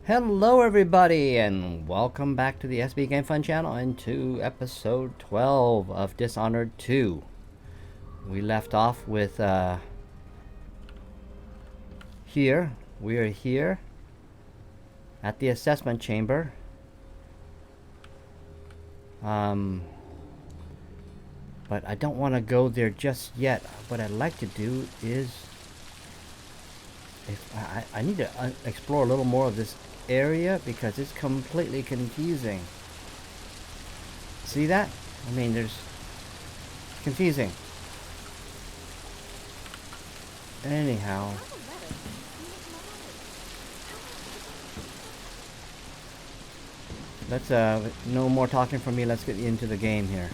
Hello everybody and welcome back to the SBGameFun channel and to episode 12 of Dishonored 2. We left off with here. We are here at the assessment chamber. But I don't want to go there just yet. What I'd like to do is I need to explore a little more of this area because it's completely confusing. See that? I mean, it's confusing. Anyhow. Let's, no more talking from me. Let's get into the game here.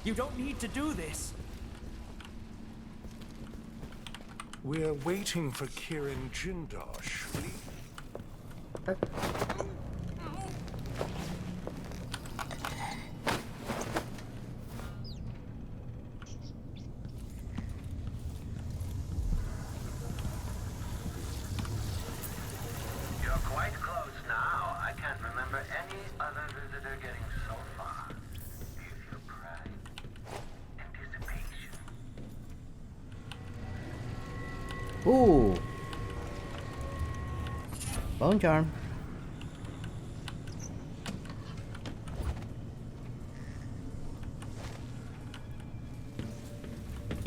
You don't need to do this. We're waiting for Kirin Jindosh. You're quite close now. I can't remember any other visitor getting so far. Feel your pride. Anticipation. Ooh. Bone charm.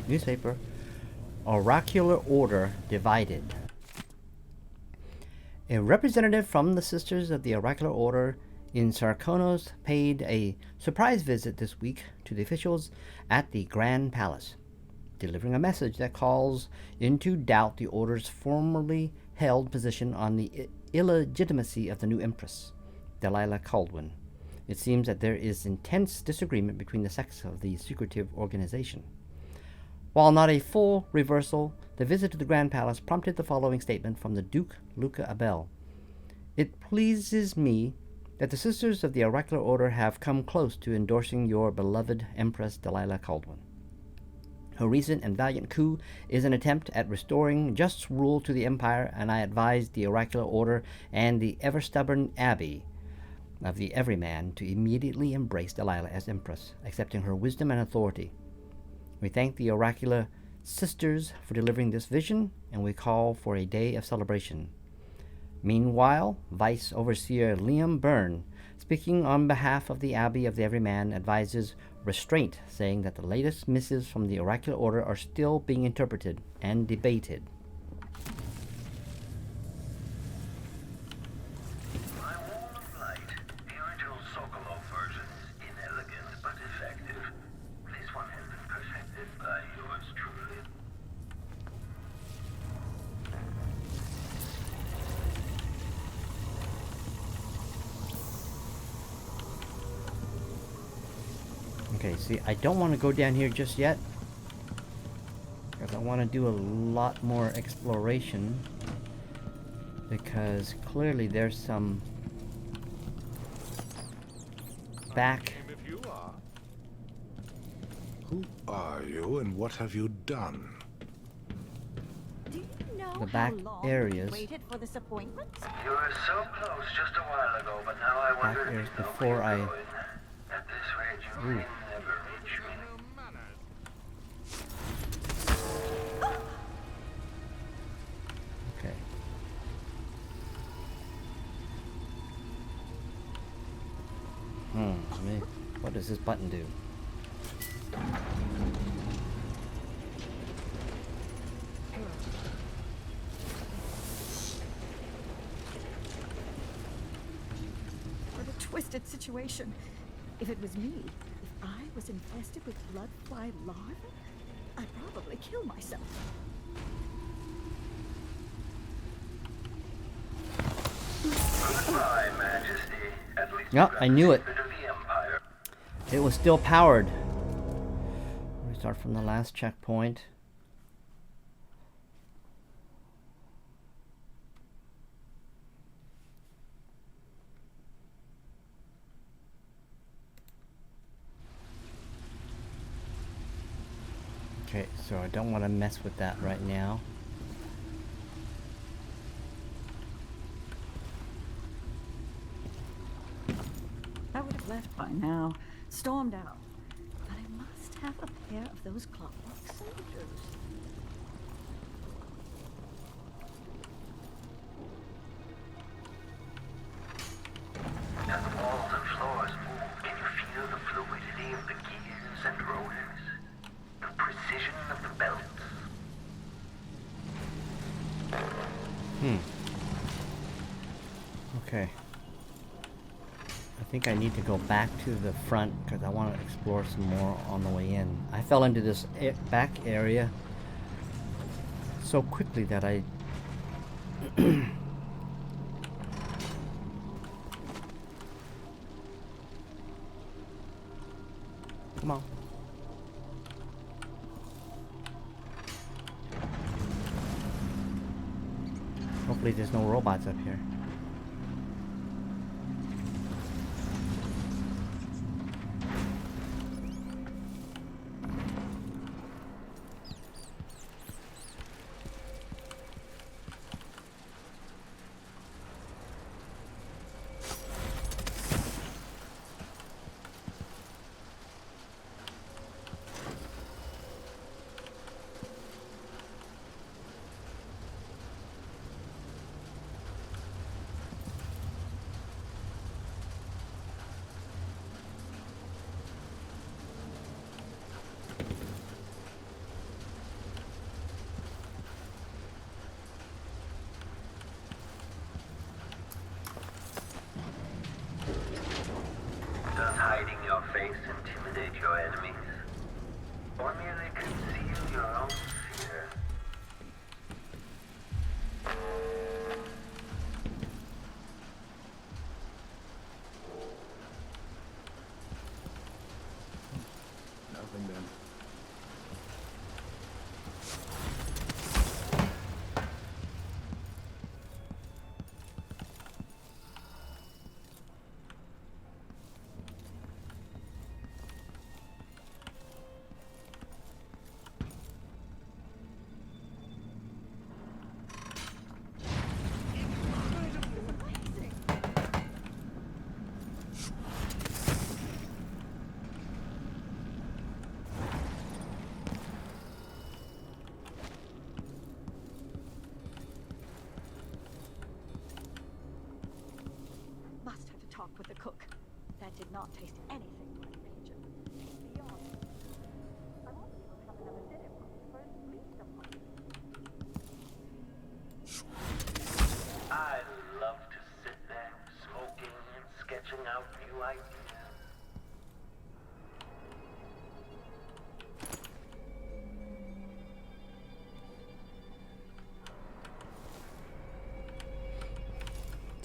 Newspaper. Oracular Order divided. A representative from the Sisters of the Oracular Order in Sarkonos paid a surprise visit this week to the officials at the Grand Palace, delivering a message that calls into doubt the Order's formerly held position on the illegitimacy of the new Empress, Delilah Caldwin. It seems that there is intense disagreement between the sects of the secretive organization. While not a full reversal, the visit to the Grand Palace prompted the following statement from the Duke Luca Abel. It pleases me that the Sisters of the Oracular Order have come close to endorsing your beloved Empress Delilah Caldwin. Her recent and valiant coup is an attempt at restoring just rule to the Empire, and I advise the Oracular Order and the ever-stubborn Abbey of the Everyman to immediately embrace Delilah as Empress, accepting her wisdom and authority. We thank the Oracular Sisters for delivering this vision, and we call for a day of celebration. Meanwhile, Vice Overseer Liam Byrne, speaking on behalf of the Abbey of the Everyman, advises restraint, saying that the latest missives from the Oracular Order are still being interpreted and debated. My wall of light. The original Sokolov version's inelegant but effective. This one has been perfected by yours truly. Okay, see, I don't want to go down here just yet, because I want to do a lot more exploration, because clearly there's some back. If you are. Who are you and what have you done? Do you know The back how long areas. we waited for this appointment? You were so close just a while ago, but now I Back wonder areas if you know before where I. you're going. At this rate, you may never reach me. Okay. I mean, what does this button do? What a twisted situation. If it was me, if I was infested with bloodfly larvae, I'd probably kill myself. Goodbye, Majesty. At least Yep, I knew it. bit of the Empire. It was still powered. We start from the last checkpoint. Okay, so I don't want to mess with that right now. I would have left by now, stormed out. But I must have a pair of those clockwork soldiers. As the walls and floors move, can you feel the fluidity of the gears and rotors? The precision of the belts? Okay. I think I need to go back to the front because I want to explore some more on the way in. I fell into this back area so quickly that I Come on. Hopefully there's no robots up here. Does hiding your face intimidate your enemies? Or merely conceal your own fear? Nothing then. Must have to talk with the cook. That did not taste anything like Rachel. Beyond. I won't be able to have another dinner party for at least a month. I love to sit there, smoking and sketching out new ideas.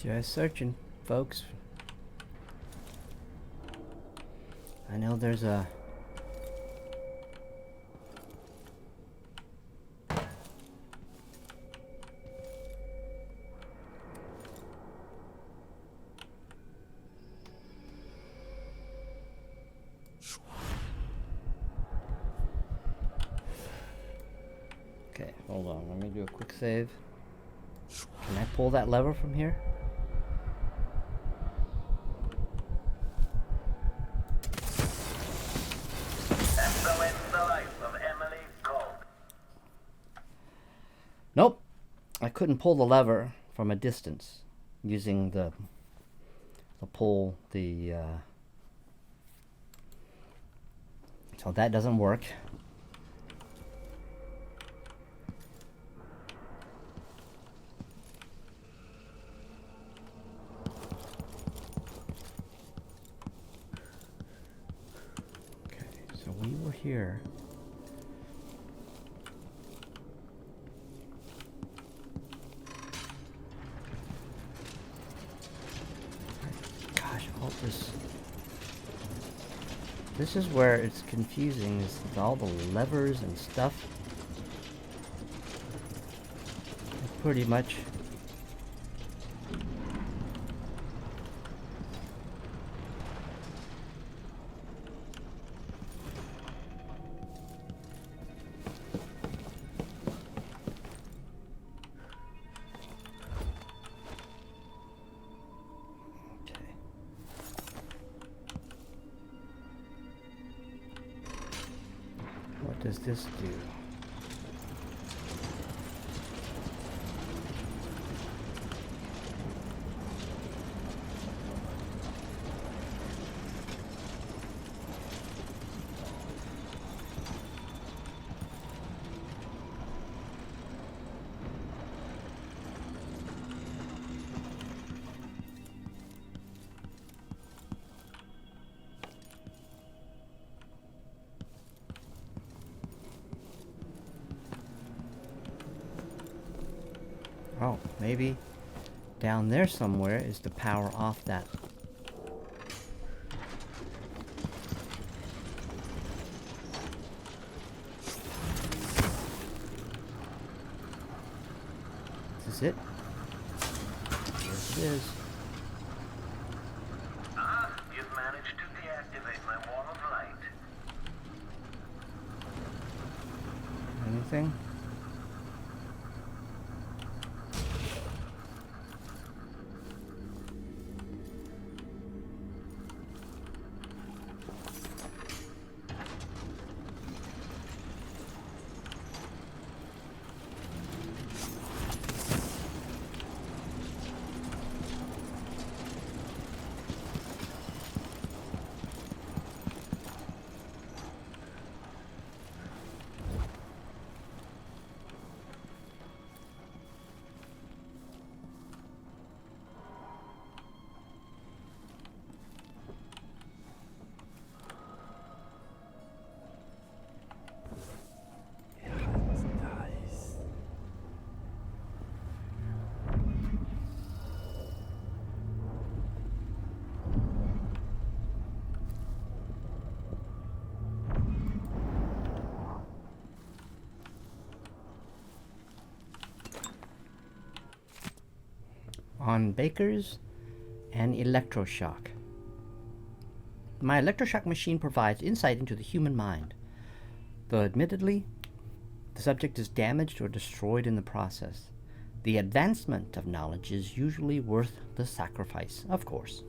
Just searching, folks. I know there's a Okay, hold on. Let me do a quick save. Can I pull that lever from here? And so ends the life of Emily Cole. Nope. I couldn't pull the lever from a distance using the pull the so that doesn't work. Okay, so we were here. Gosh, all this is where it's confusing, is all the levers and stuff. Pretty much. What does this do? Oh, maybe down there somewhere is to power off that. Is this it? Yes, it is. You've managed to deactivate my wall of light. Anything? On Baker's and Electroshock. My Electroshock machine provides insight into the human mind, though admittedly, the subject is damaged or destroyed in the process. The advancement of knowledge is usually worth the sacrifice, of course.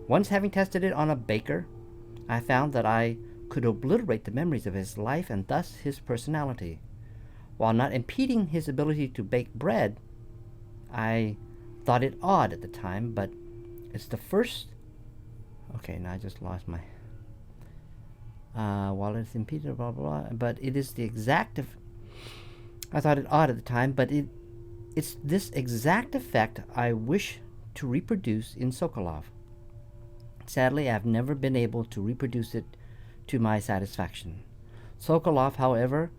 Once having tested it on a baker, I found that I could obliterate the memories of his life and thus his personality. While not impeding his ability to bake bread, I thought it odd at the time, but it's the first... Okay, now I just lost my... while it's impeded, blah, blah, blah, but it is the exact... I thought it odd at the time, but it's this exact effect I wish to reproduce in Sokolov. Sadly, I have never been able to reproduce it to my satisfaction. Sokolov, however,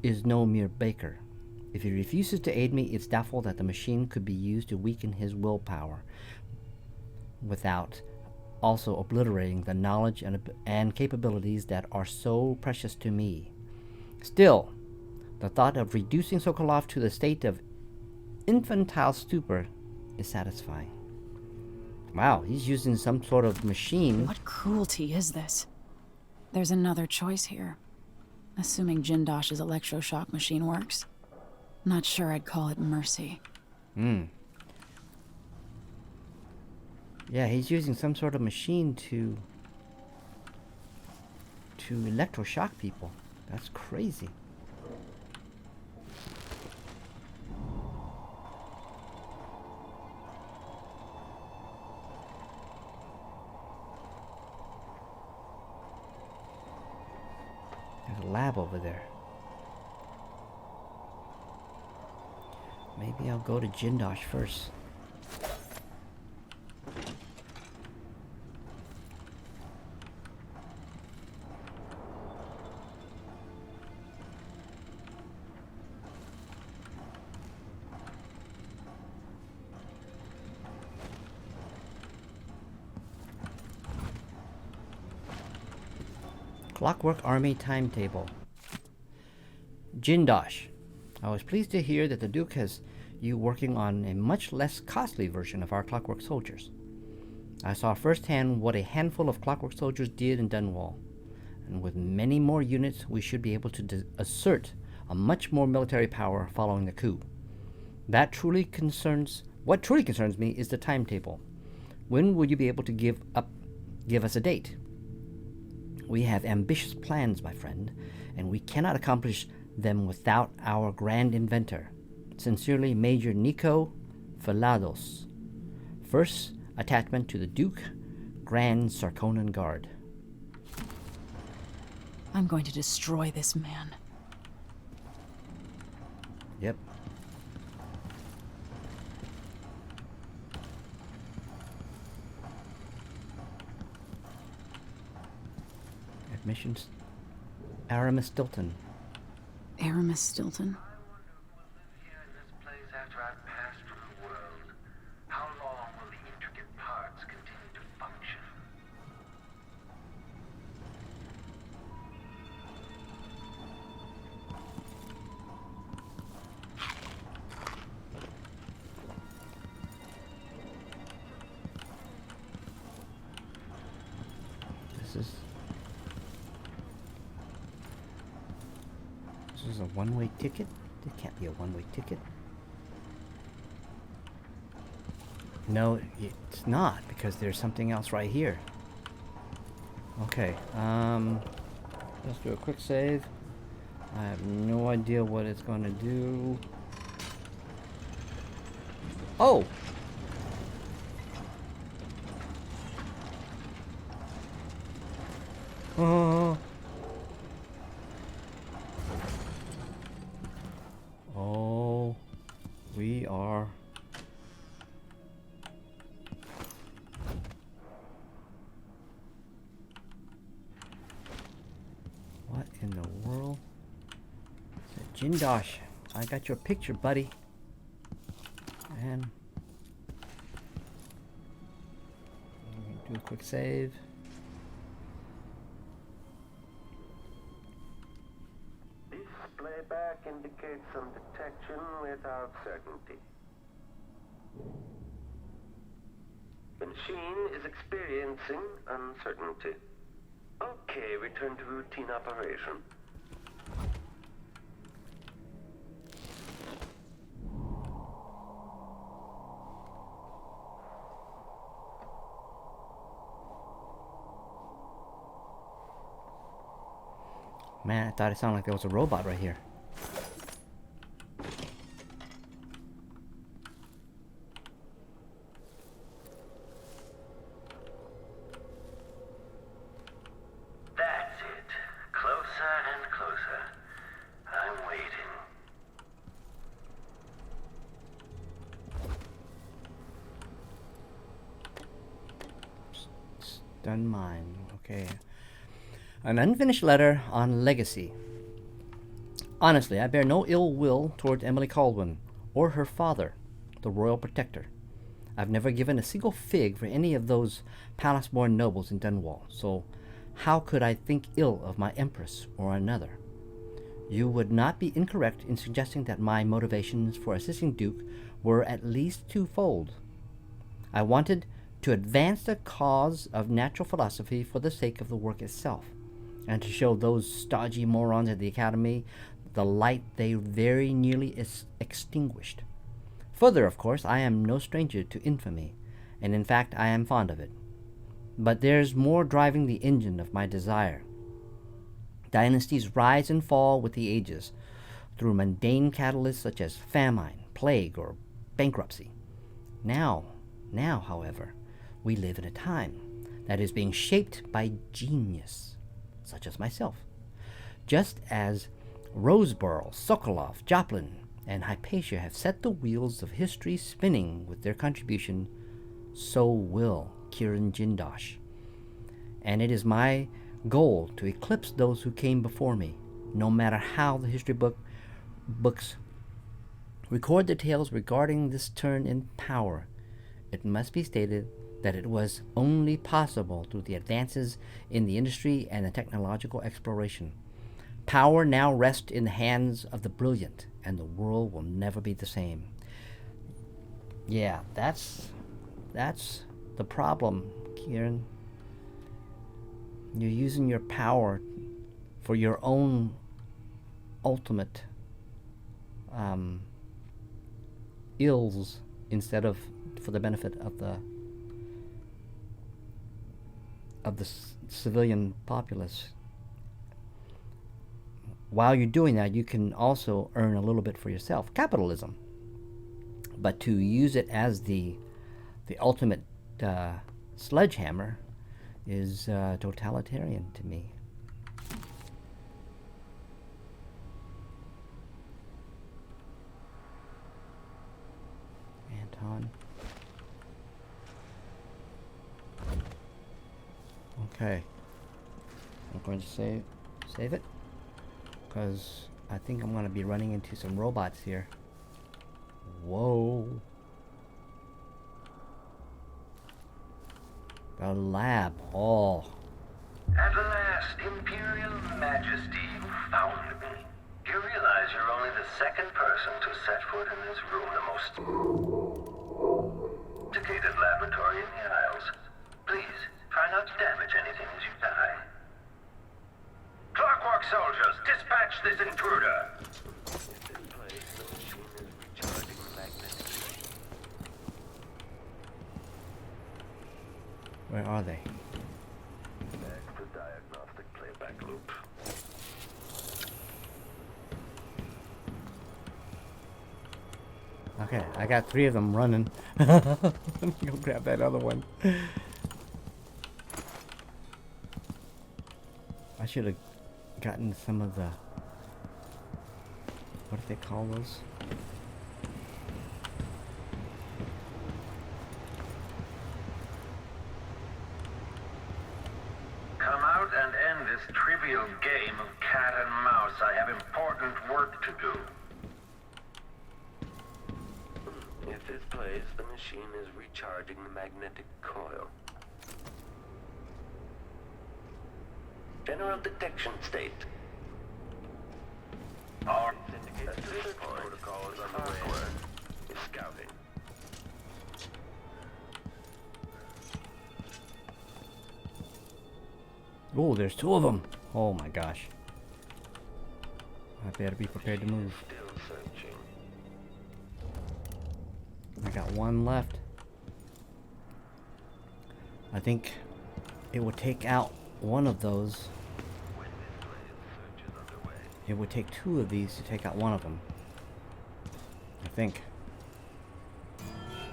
is no mere baker. If he refuses to aid me, it's doubtful that the machine could be used to weaken his willpower without also obliterating the knowledge and capabilities that are so precious to me. Still, the thought of reducing Sokolov to the state of infantile stupor is satisfying. Wow, he's using some sort of machine. What cruelty is this? There's another choice here. Assuming Jindosh's electroshock machine works, Not sure I'd call it mercy. Yeah, he's using some sort of machine to electroshock people. That's crazy. There's a lab over there. Maybe I'll go to Jindosh first. Clockwork Army timetable. Jindosh. I was pleased to hear that the Duke has you working on a much less costly version of our Clockwork Soldiers. I saw firsthand what a handful of Clockwork Soldiers did in Dunwall, and with many more units we should be able to assert a much more military power following the coup. What truly concerns me is the timetable. When will you be able to give us a date? We have ambitious plans, my friend, and we cannot accomplish them without our grand inventor. Sincerely, Major Nico Falados, First Attachment to the Duke, Grand Sarkonan Guard. I'm going to destroy this man. Yep. Admissions. Aramis Stilton. Aramis Stilton? I wonder who will live here in this place after I've passed from the world. How long will the intricate parts continue to function? This is a one-way ticket? It can't be a one-way ticket. No, it's not, because there's something else right here. Okay, let's do a quick save. I have no idea what it's going to do. Oh! Oh, we are. What in the world? Jindosh, I got your picture, buddy. And do a quick save. Playback indicates some detection without certainty. The machine is experiencing uncertainty. Okay, return to routine operation. Man, I thought it sounded like there was a robot right here. That's it. Closer and closer. I'm waiting. Stun mine. Okay. An unfinished letter on legacy. Honestly, I bear no ill will towards Emily Caldwin or her father, the royal protector. I've never given a single fig for any of those palace-born nobles in Dunwall, so how could I think ill of my empress or another? You would not be incorrect in suggesting that my motivations for assisting Duke were at least twofold. I wanted to advance the cause of natural philosophy for the sake of the work itself, and to show those stodgy morons at the Academy the light they very nearly extinguished. Further, of course, I am no stranger to infamy, and in fact I am fond of it. But there's more driving the engine of my desire. Dynasties rise and fall with the ages, through mundane catalysts such as famine, plague, or bankruptcy. Now, however, we live in a time that is being shaped by genius, such as myself. Just as Roseborough, Sokolov, Joplin, and Hypatia have set the wheels of history spinning with their contribution, so will Kirin Jindosh. And it is my goal to eclipse those who came before me, no matter how the history books record the tales regarding this turn in power. It must be stated that it was only possible through the advances in the industry and the technological exploration. Power now rests in the hands of the brilliant, and the world will never be the same. Yeah, that's the problem, Kirin. You're using your power for your own ultimate ills instead of for the benefit of the civilian populace. While you're doing that, you can also earn a little bit for yourself. Capitalism. But to use it as the ultimate sledgehammer is totalitarian to me. Anton. Okay. I'm going to save it, because I think I'm going to be running into some robots here. Whoa. The lab. Oh. At last, Imperial Majesty, you found me. You realize you're only the second person to set foot in this room, the most sophisticated laboratory in the Isles. Please, try not to damage anything as you die. Clockwork soldiers, dispatch this intruder! Where are they? Back to diagnostic playback loop. Okay, I got 3 of them running. Let me go grab that other one. I should have gotten some of the... what do they call those? Come out and end this trivial game of cat and mouse. I have important work to do. If this plays, the machine is recharging the magnetic coil. General detection state. Our protocol is underway. Is scouting. Oh, there's 2 of them. Oh my gosh. I better be prepared to move. Still searching. I got 1 left. I think it would take out 1 of those. When this plays, search is underway. It would take 2 of these to take out 1 of them. I think.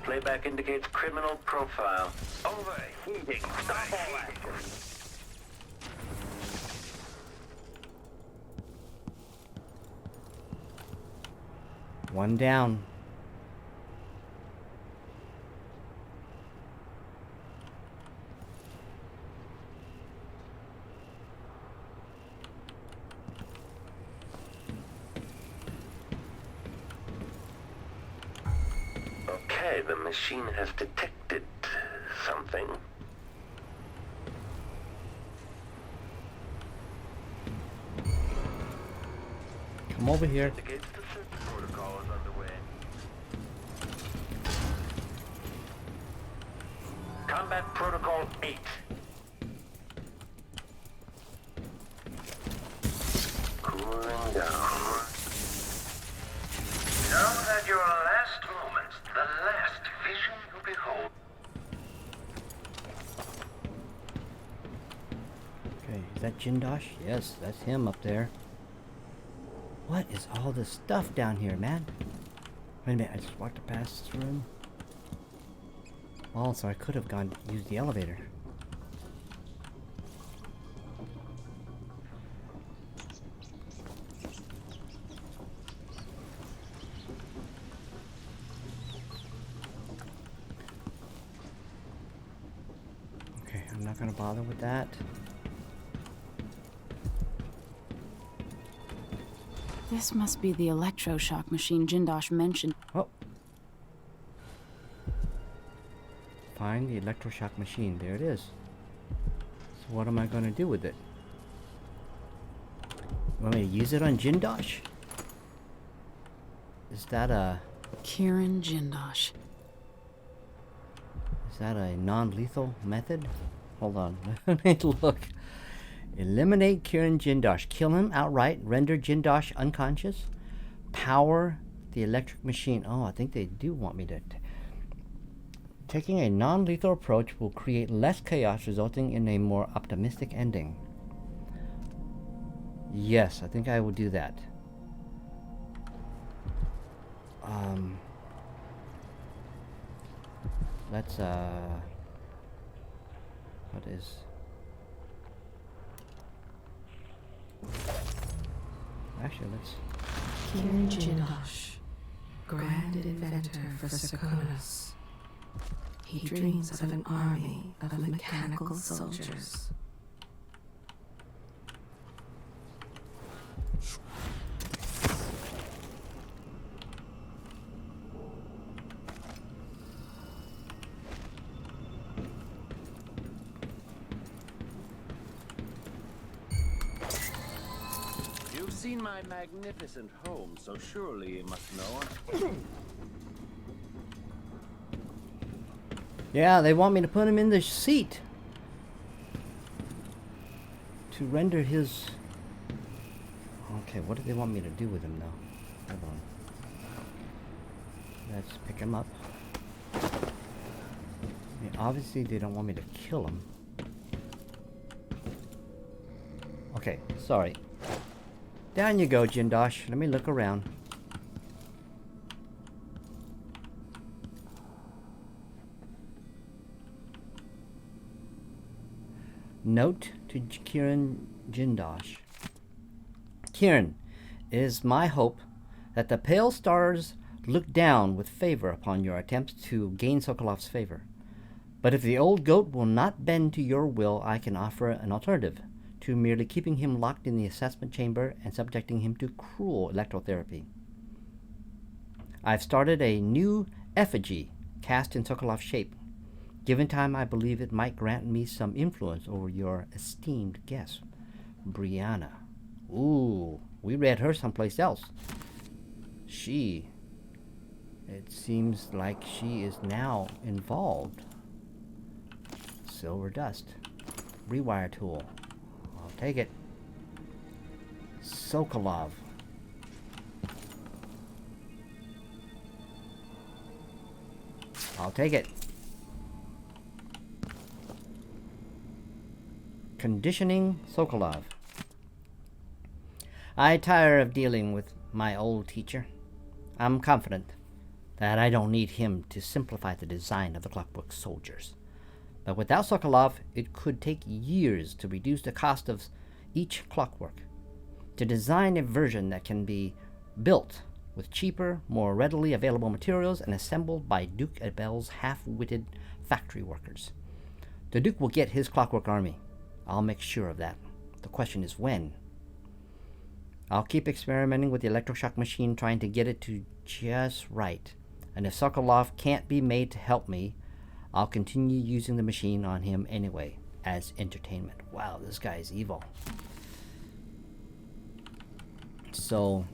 Playback indicates criminal profile. Overheating. Stop all action. One down. Okay, the machine has detected something. Come over here. Indicates the search protocol is underway. Combat Protocol 8. Cooling down. Now that your last moments, the last vision you behold. Okay, is that Jindosh? Yes, that's him up there. What is all this stuff down here, man? Wait a minute, I just walked past this room. Also, I could have used the elevator. Okay, I'm not gonna bother with that. This must be the electroshock machine Jindosh mentioned. Oh. Find the electroshock machine. There it is. So what am I going to do with it? Want me to use it on Jindosh? Is that a... Kirin Jindosh. Is that a non-lethal method? Hold on. Let me look. Eliminate Kirin Jindosh. Kill him outright. Render Jindosh unconscious. Power the electric machine. Oh, I think they do want me to... Taking a non-lethal approach will create less chaos, resulting in a more optimistic ending. Yes, I think I will do that. Let's, what is... Actually, let's... Kirin Jindosh, grand inventor for Sokolov. He dreams of an army of mechanical soldiers. You've seen my magnificent home, so surely you must know. Yeah, they want me to put him in the seat. To render his... Okay, what do they want me to do with him though? Hold on. Let's pick him up. I mean, obviously they don't want me to kill him. Okay, sorry. Down you go, Jindosh. Let me look around. Note to Kirin Jindosh. Kirin, it is my hope that the pale stars look down with favor upon your attempts to gain Sokolov's favor. But if the old goat will not bend to your will, I can offer an alternative to merely keeping him locked in the assessment chamber and subjecting him to cruel electrotherapy. I've started a new effigy cast in Sokolov's shape. Given time, I believe it might grant me some influence over your esteemed guest, Brianna. Ooh, we read her someplace else. It seems like she is now involved. Silver dust. Rewire tool. I'll take it. Sokolov. I'll take it. Conditioning Sokolov. I tire of dealing with my old teacher. I'm confident that I don't need him to simplify the design of the Clockwork Soldiers. But without Sokolov, it could take years to reduce the cost of each clockwork. To design a version that can be built with cheaper, more readily available materials and assembled by Duke Abel's half-witted factory workers. The Duke will get his clockwork army. I'll make sure of that. The question is when. I'll keep experimenting with the electroshock machine, trying to get it to just right. And if Sokolov can't be made to help me, I'll continue using the machine on him anyway, as entertainment. Wow, this guy is evil. So,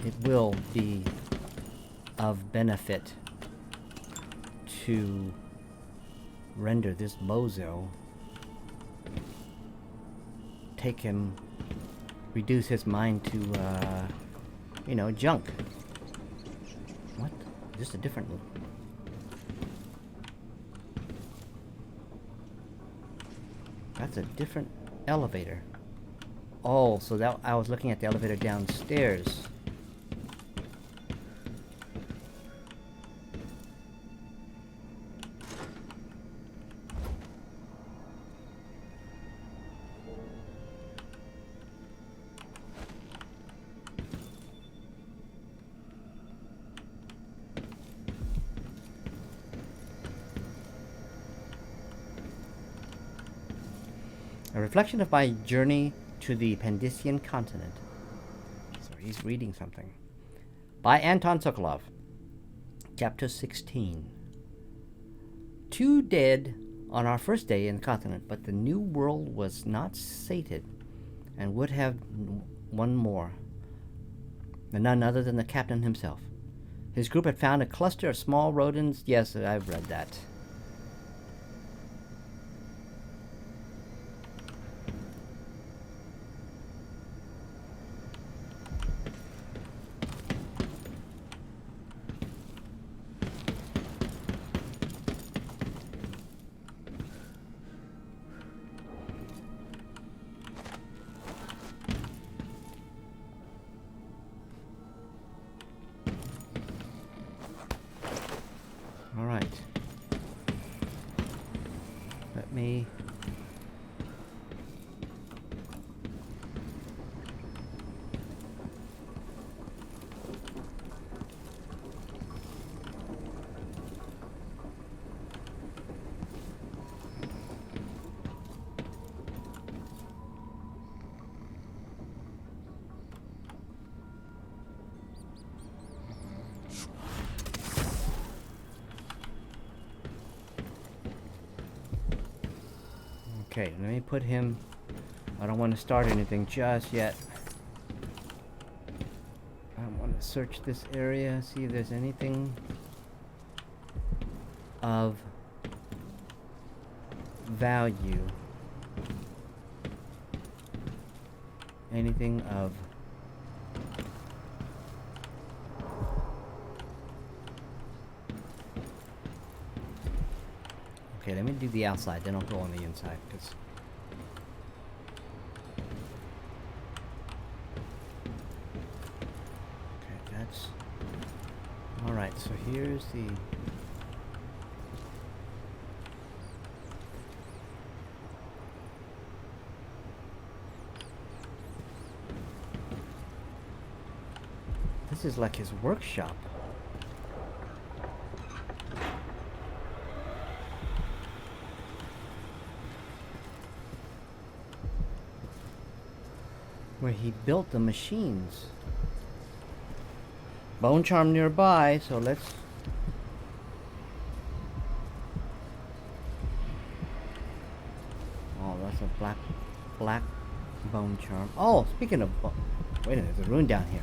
it will be of benefit to render this bozo, reduce his mind to you know, junk. What? Just a different... That's a different elevator. Oh, so that I was looking at the elevator downstairs. A reflection of my journey to the Pandician continent. So he's reading something. By Anton Sokolov. Chapter 16. 2 dead on our first day in the continent, but the new world was not sated and would have one more. And none other than the captain himself. His group had found a cluster of small rodents. Yes, I've read that. Alright. Let me... Okay, let me put him... I don't want to start anything just yet. I want to search this area, see if there's anything of value. Anything of... Okay, let me do the outside, then I'll go on the inside, because... Okay, that's... Alright, so here's the... This is like his workshop. Where he built the machines. Bone charm nearby, so let's... Oh, that's a black bone charm. Oh, speaking of wait a minute, there's a rune down here.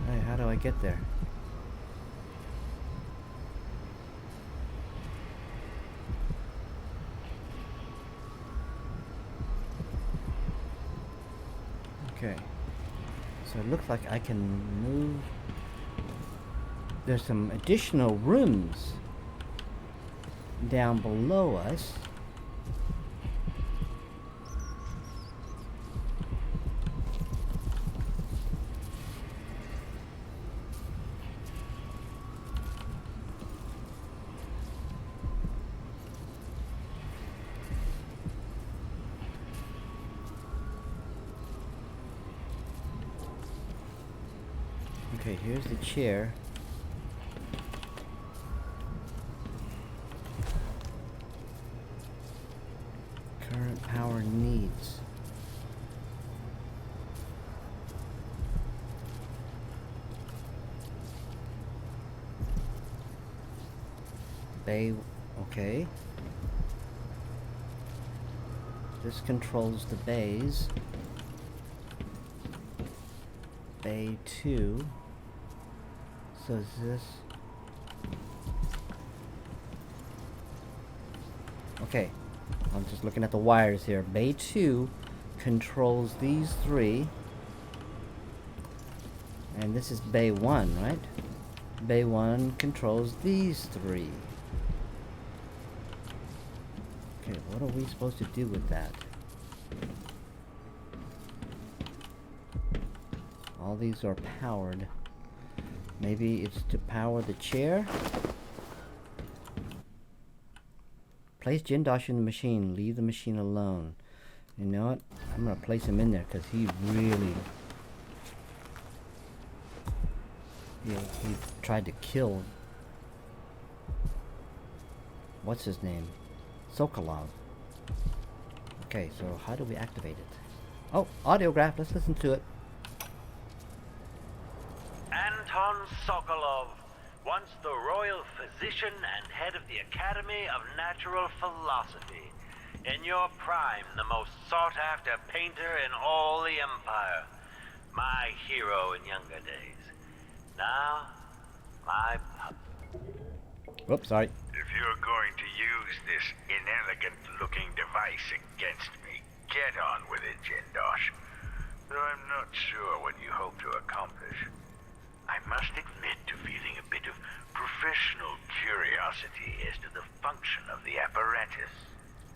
Hey, how do I get there? Okay, so it looks like I can move. There's some additional rooms down below us. Okay, here's the chair. Current power needs. Bay, okay. This controls the bays. Bay 2. So is this... Okay, I'm just looking at the wires here. Bay 2 controls these three. And this is Bay 1, right? Bay 1 controls these three. Okay, what are we supposed to do with that? All these are powered. Maybe it's to power the chair? Place Jindosh in the machine. Leave the machine alone. You know what? I'm gonna place him in there because he really... he tried to kill... what's his name? Sokolov. Okay, so how do we activate it? Oh, Audiograph. Let's listen to it. Anton Sokolov, once the royal physician and head of the Academy of Natural Philosophy. In your prime, the most sought-after painter in all the Empire. My hero in younger days. Now, my pup. Whoops, sorry. If you're going to use this inelegant-looking device against me, get on with it, Jindosh. Though I'm not sure what you hope to accomplish. I must admit to feeling a bit of professional curiosity as to the function of the apparatus.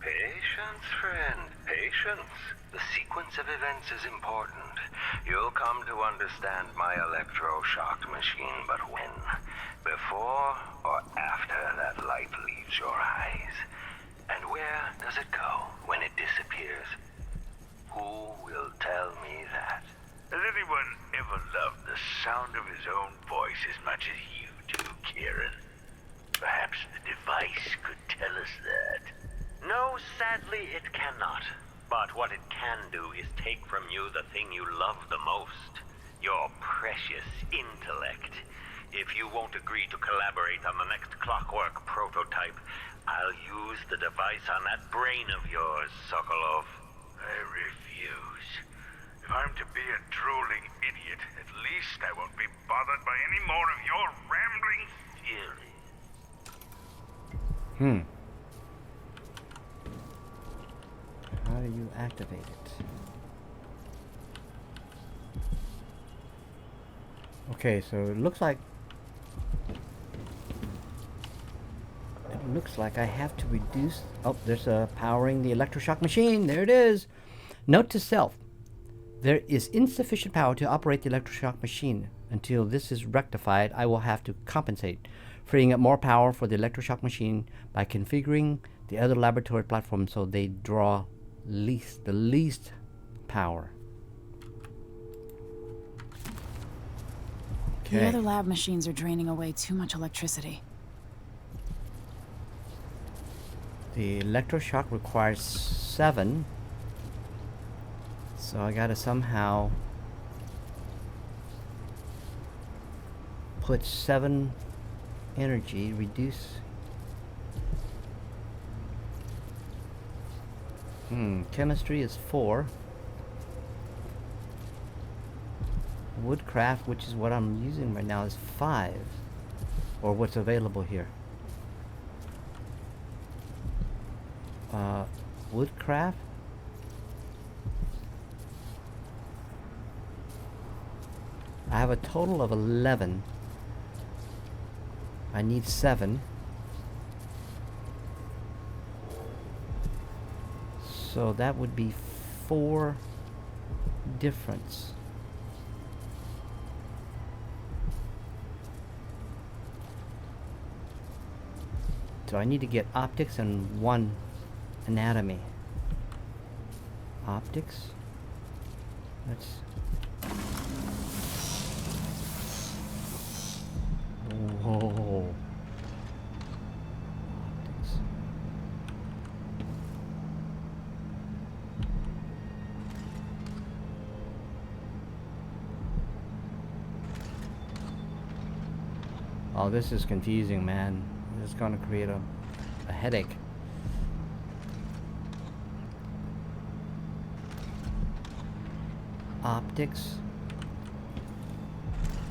Patience, friend, patience. The sequence of events is important. You'll come to understand my electroshock machine, but when? Before or after that light leaves your eyes? And where does it go when it disappears? Who will tell me that? Has anyone ever loved the sound of his own voice as much as you do, Kirin? Perhaps the device could tell us that. No, sadly, it cannot. But what it can do is take from you the thing you love the most. Your precious intellect. If you won't agree to collaborate on the next clockwork prototype, I'll use the device on that brain of yours, Sokolov. I refuse. If I'm to be a drooling idiot, at least I won't be bothered by any more of your rambling theories. How do you activate it? Okay, so it looks like I have to reduce... Oh, there's a powering the electroshock machine. There it is. Note to self. There is insufficient power to operate the electroshock machine. Until this is rectified, I will have to compensate, freeing up more power for the electroshock machine by configuring the other laboratory platforms so they draw the least power. Okay. The other lab machines are draining away too much electricity. The electroshock requires 7. So I gotta somehow put 7 energy, reduce. Chemistry is 4. Woodcraft, which is what I'm using right now, is 5. Or what's available here. Woodcraft. I have a total of 11. I need 7. So that would be 4 difference. So I need to get optics and 1 anatomy. Optics. Let's... Whoa. Optics. Oh, this is confusing, man. This is gonna create a headache. Optics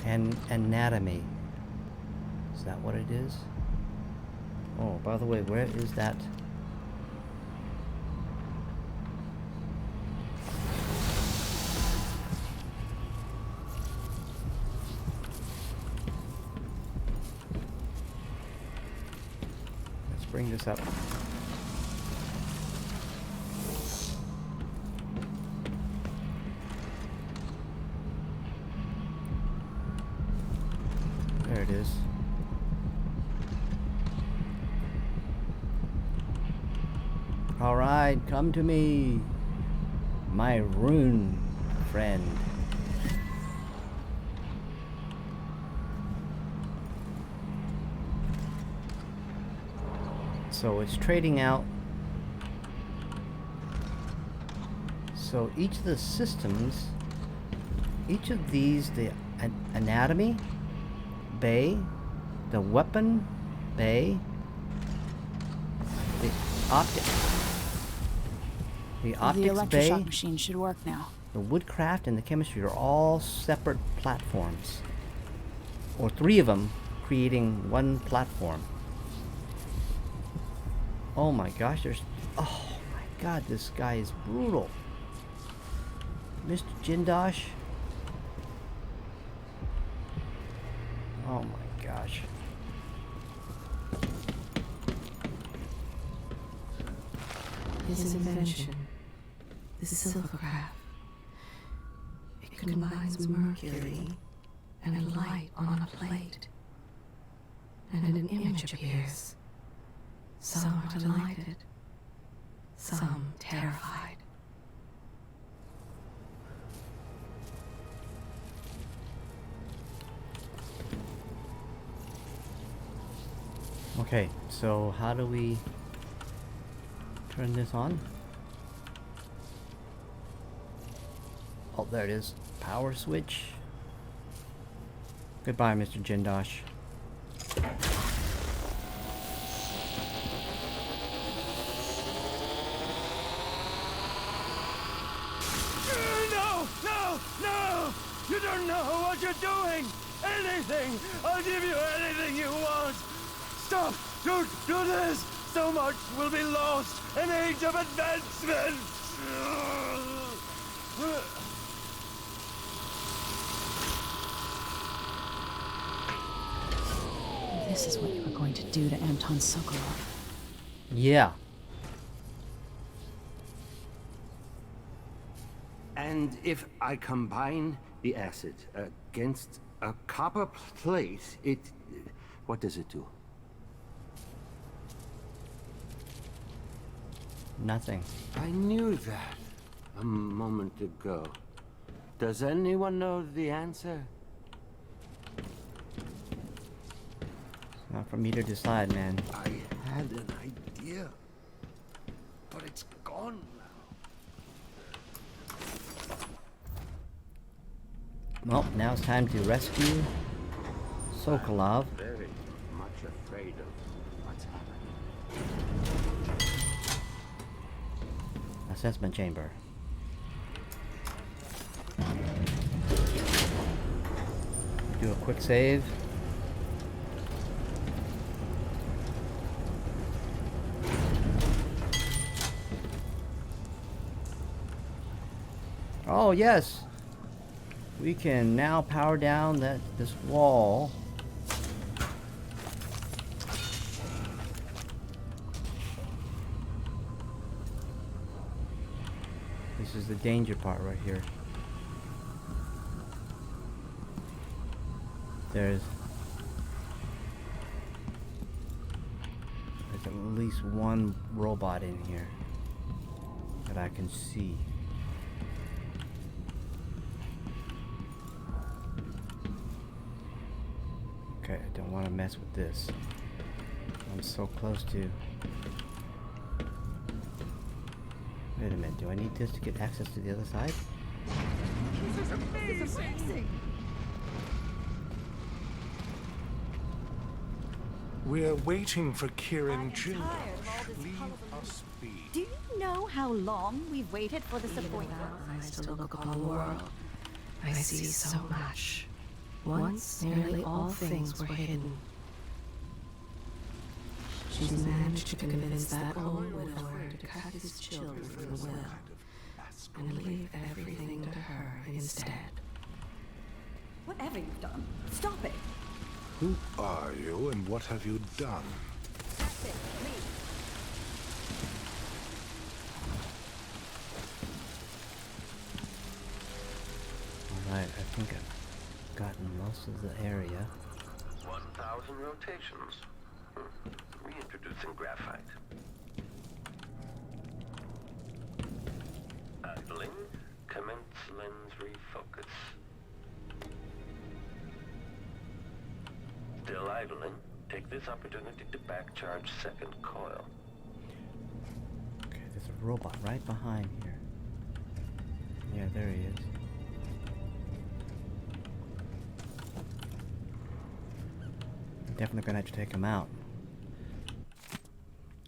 and anatomy. Is that what it is? Oh, by the way, where is that? bring this up. There it is. All right, come to me, my rune friend. So it's trading out. So each of the systems, each of these, the anatomy bay, the weapon bay, the The optics bay, Electroshock machine should work now. the woodcraft, and the chemistry are all separate platforms. Or 3 of them creating one platform. Oh my gosh, there's... Oh my god, this guy is brutal. Mr. Jindosh. Oh my gosh. His invention, the Silvercraft. It combines mercury and light on a plate, and an image appears. Some are delighted, some terrified. Okay, so how do we turn this on? Oh, there it is. Power switch. Goodbye, Mr. Jindosh. No! No! No! You don't know what you're doing! Anything! I'll give you anything you want! Stop! Don't do this! So much will be lost! An age of advancement! This is what you were going to do to Anton Sokolov. Yeah. And if I combine the acid against a copper plate, what does it do? Nothing. I knew that a moment ago. Does anyone know the answer? It's not for me to decide, man. I had an idea, but it's gone now. Well, now it's time to rescue Sokolov. Very much afraid of what's happening. Assessment chamber. Do a quick save. Oh yes, we can now power down this wall. This is the danger part right here. There's at least one robot in here that I can see. Okay, I don't want to mess with this. I'm so close to... Wait a minute, do I need this to get access to the other side? This is amazing! We're waiting for Kirin I'm tired of all Jindosh. this Leave hullabaloo. us be. Do you know how long we've waited for this Even appointment? without eyes to look upon the world, I see so much. Once nearly all things were hidden. She's managed to convince that old widower to cut his children from the will and leave everything to her instead. Whatever you've done, stop it! Who are you and what have you done? That's it, leave. Alright, I think I've gotten most of the area. 1,000 rotations. Reintroducing graphite. Idling. Commence lens refocus. Still idling. Take this opportunity to back charge second coil. Okay, there's a robot right behind here. Yeah, there he is. Definitely gonna have to take him out.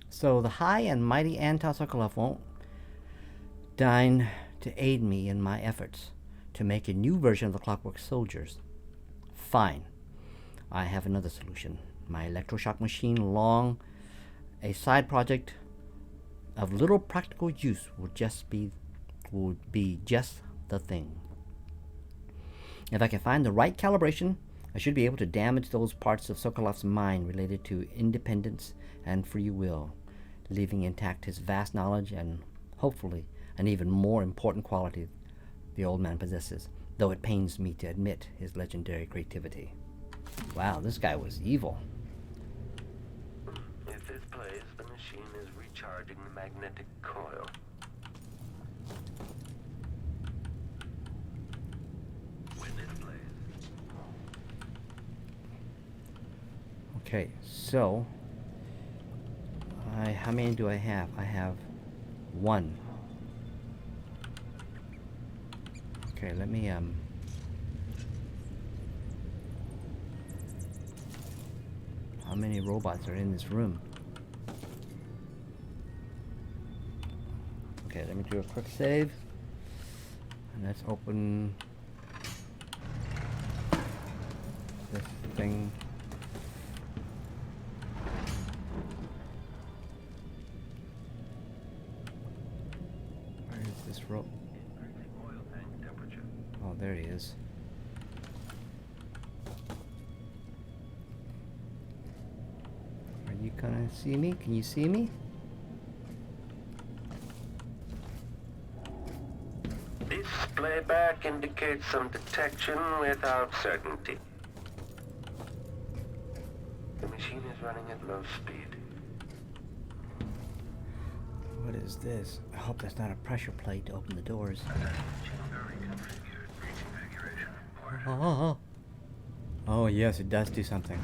So the high and mighty Sokolov won't deign to aid me in my efforts to make a new version of the Clockwork Soldiers. Fine. I have another solution. My Electroshock machine, long a side project of little practical use, would be just the thing. If I can find the right calibration, I should be able to damage those parts of Sokolov's mind related to independence and free will, leaving intact his vast knowledge and, hopefully, an even more important quality the old man possesses, though it pains me to admit his legendary creativity. Wow, this guy was evil. If this plays, the machine is recharging the magnetic coil. When it plays. Okay, so how many do I have? I have one. Okay, let me how many robots are in this room? Okay, let me do a quick save. And let's open this thing. Where is this rope? Oh, there he is. Are you gonna see me? Can you see me? This playback indicates some detection without certainty. The machine is running at low speed. What is this? I hope that's not a pressure plate to open the doors. Oh, yes, it does do something.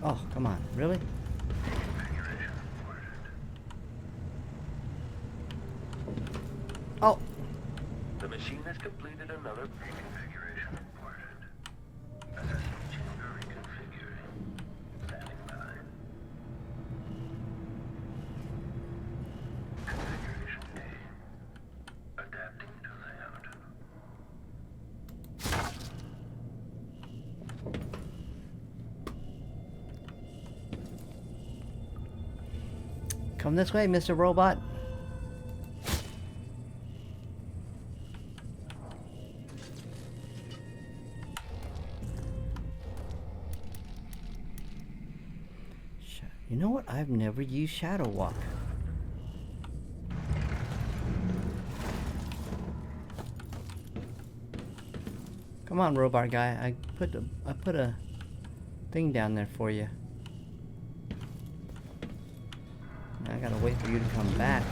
Oh, come on, really? Oh! The machine has completed another reconfiguration reported. Assessment chamber reconfiguring. Standing by. Configuration A. Adapting to layout. Come this way, Mr. Robot. You know what? I've never used Shadow Walk. Come on, robot guy. I put a thing down there for you. I gotta wait for you to come back.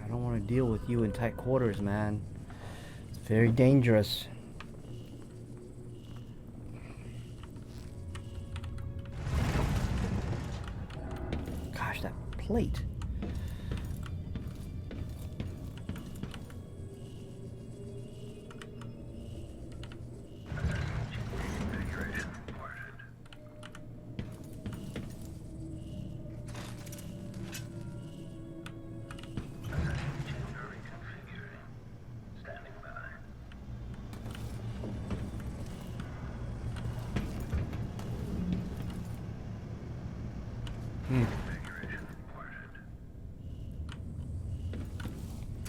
I don't want to deal with you in tight quarters, man. It's very dangerous. Gosh, that plate.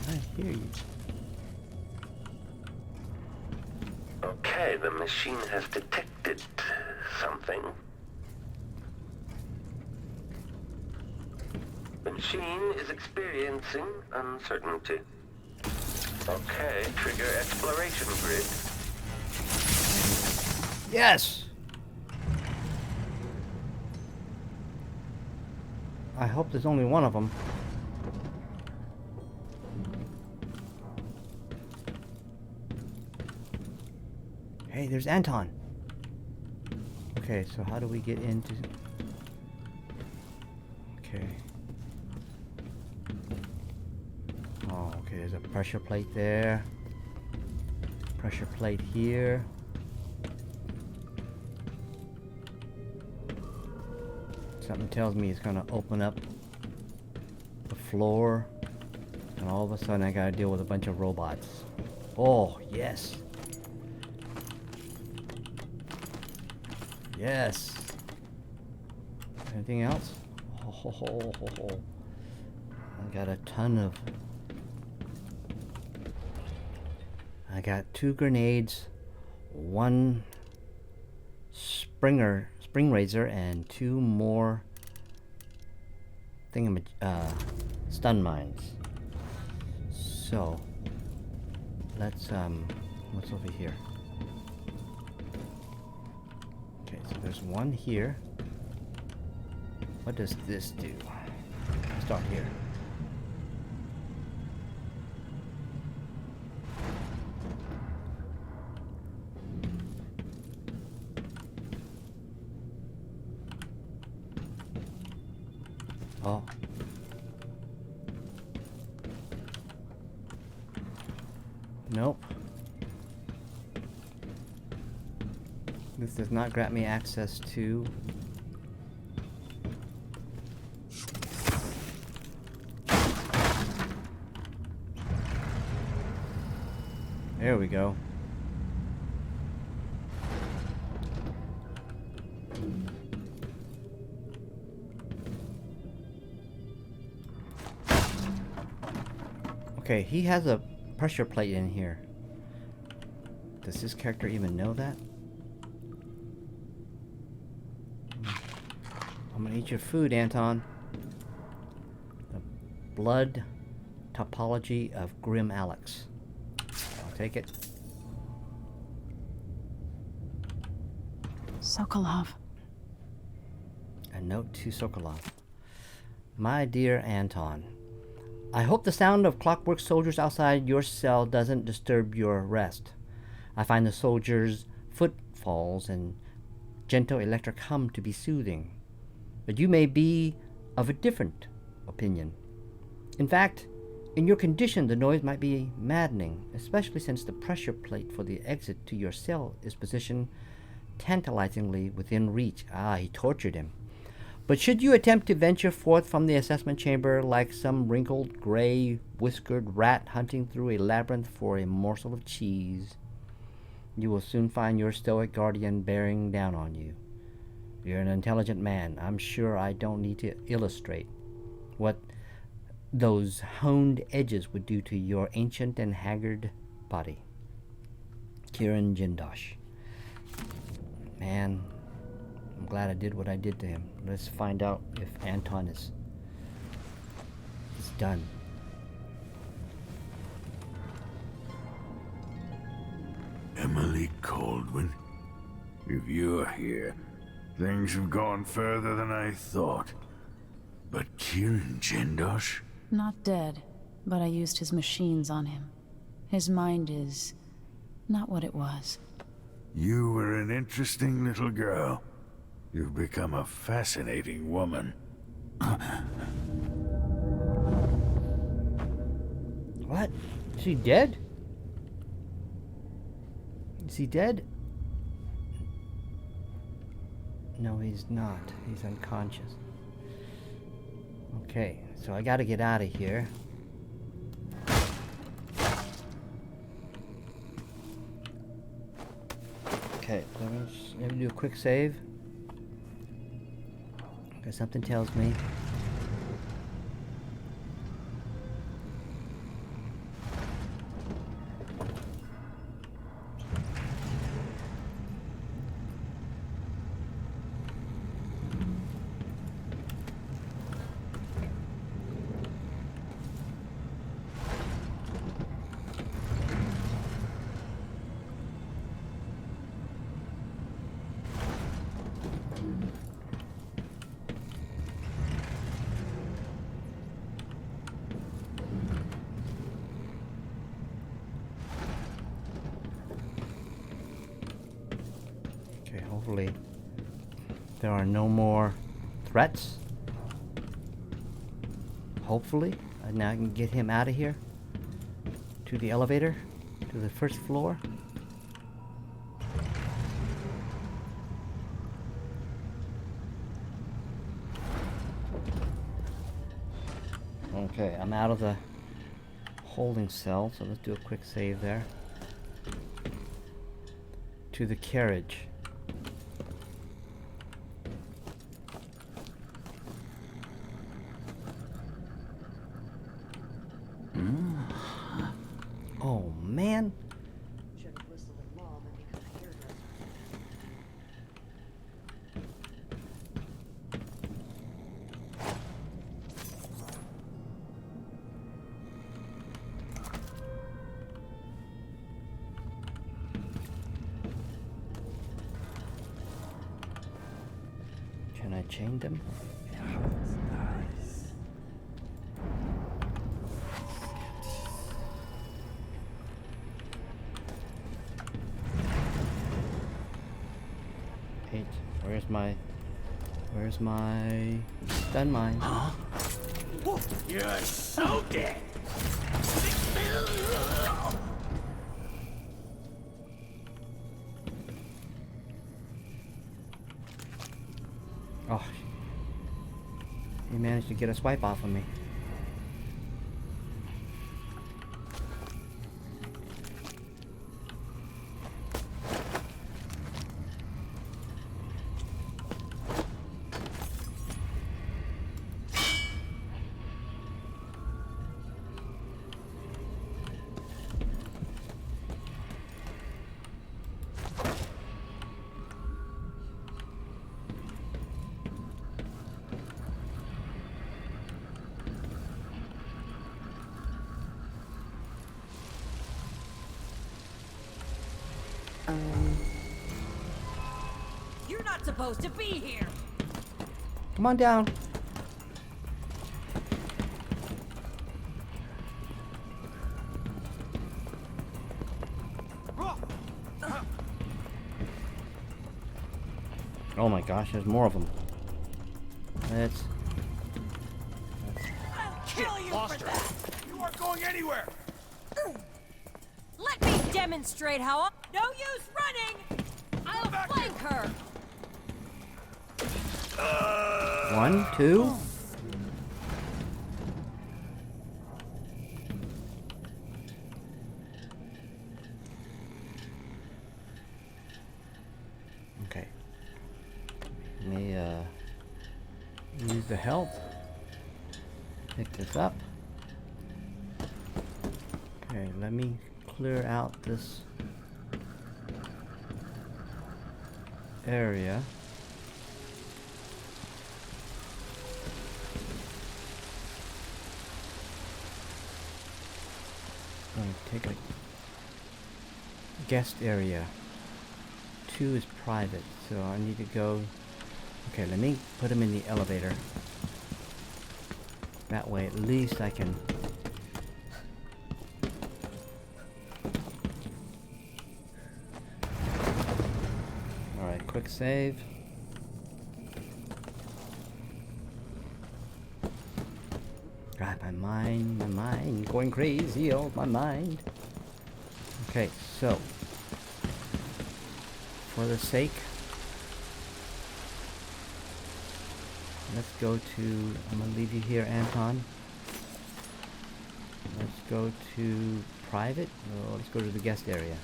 I hear you. Okay, the machine has detected something. The machine is experiencing uncertainty. Okay, trigger exploration grid. Yes! I hope there's only one of them. Hey, there's Anton. Okay, so how do we get into... Okay. Oh, okay, there's a pressure plate there. Pressure plate here. Something tells me it's gonna open up the floor, and all of a sudden I gotta deal with a bunch of robots. Oh, yes. Yes. Anything else? I got a ton of... I got 2 grenades, 1 spring razor, and 2 more stun mines. So let's what's over here? Okay, so there's 1 here. What does this do? Let's start here. Oh. Nope. This does not grant me access to... There we go. Okay, he has a pressure plate in here. Does this character even know that? I'm gonna eat your food, Anton. The blood topology of Grim Alex. I'll take it. Sokolov. A note to Sokolov. My dear Anton, I hope the sound of clockwork soldiers outside your cell doesn't disturb your rest. I find the soldiers' footfalls and gentle electric hum to be soothing. But you may be of a different opinion. In fact, in your condition, the noise might be maddening, especially since the pressure plate for the exit to your cell is positioned tantalizingly within reach. Ah, he tortured him. But should you attempt to venture forth from the assessment chamber like some wrinkled, gray, whiskered rat hunting through a labyrinth for a morsel of cheese, you will soon find your stoic guardian bearing down on you. You're an intelligent man. I'm sure I don't need to illustrate what those honed edges would do to your ancient and haggard body. Kirin Jindosh. Man, I'm glad I did what I did to him. Let's find out if Anton is done. Emily Caldwin, if you're here, things have gone further than I thought. But Kirin Jindosh? Not dead, but I used his machines on him. His mind is not what it was. You were an interesting little girl. You've become a fascinating woman. What? Is he dead? Is he dead? No, he's not. He's unconscious. Okay, so I gotta get out of here. Okay, let me do a quick save. Okay, something tells me. Hopefully there are no more threats. Hopefully. Now I can get him out of here. To the elevator. To the first floor. Okay, I'm out of the holding cell, so let's do a quick save there. To the carriage. Oh man. Can I chain them? Where's my stun mine? Huh? You're so dead. Oh, he managed to get a swipe off of me. You're not supposed to be here. Come on down. Oh my gosh, there's more of them. Let's I'll kill you for that. You aren't going anywhere. Let me demonstrate how I... No use running! I'll flank her! 1, 2. Okay. Let me use the health. Pick this up. Okay, let me clear out this area. I'm going to take a guest area. 2 is private, so I need to go. Okay, let me put him in the elevator. That way at least I can quick save. God, my mind going crazy, oh my mind. Okay, so for the sake, let's go to, I'm gonna leave you here, Anton. Let's go to private. Oh, let's go to the guest area.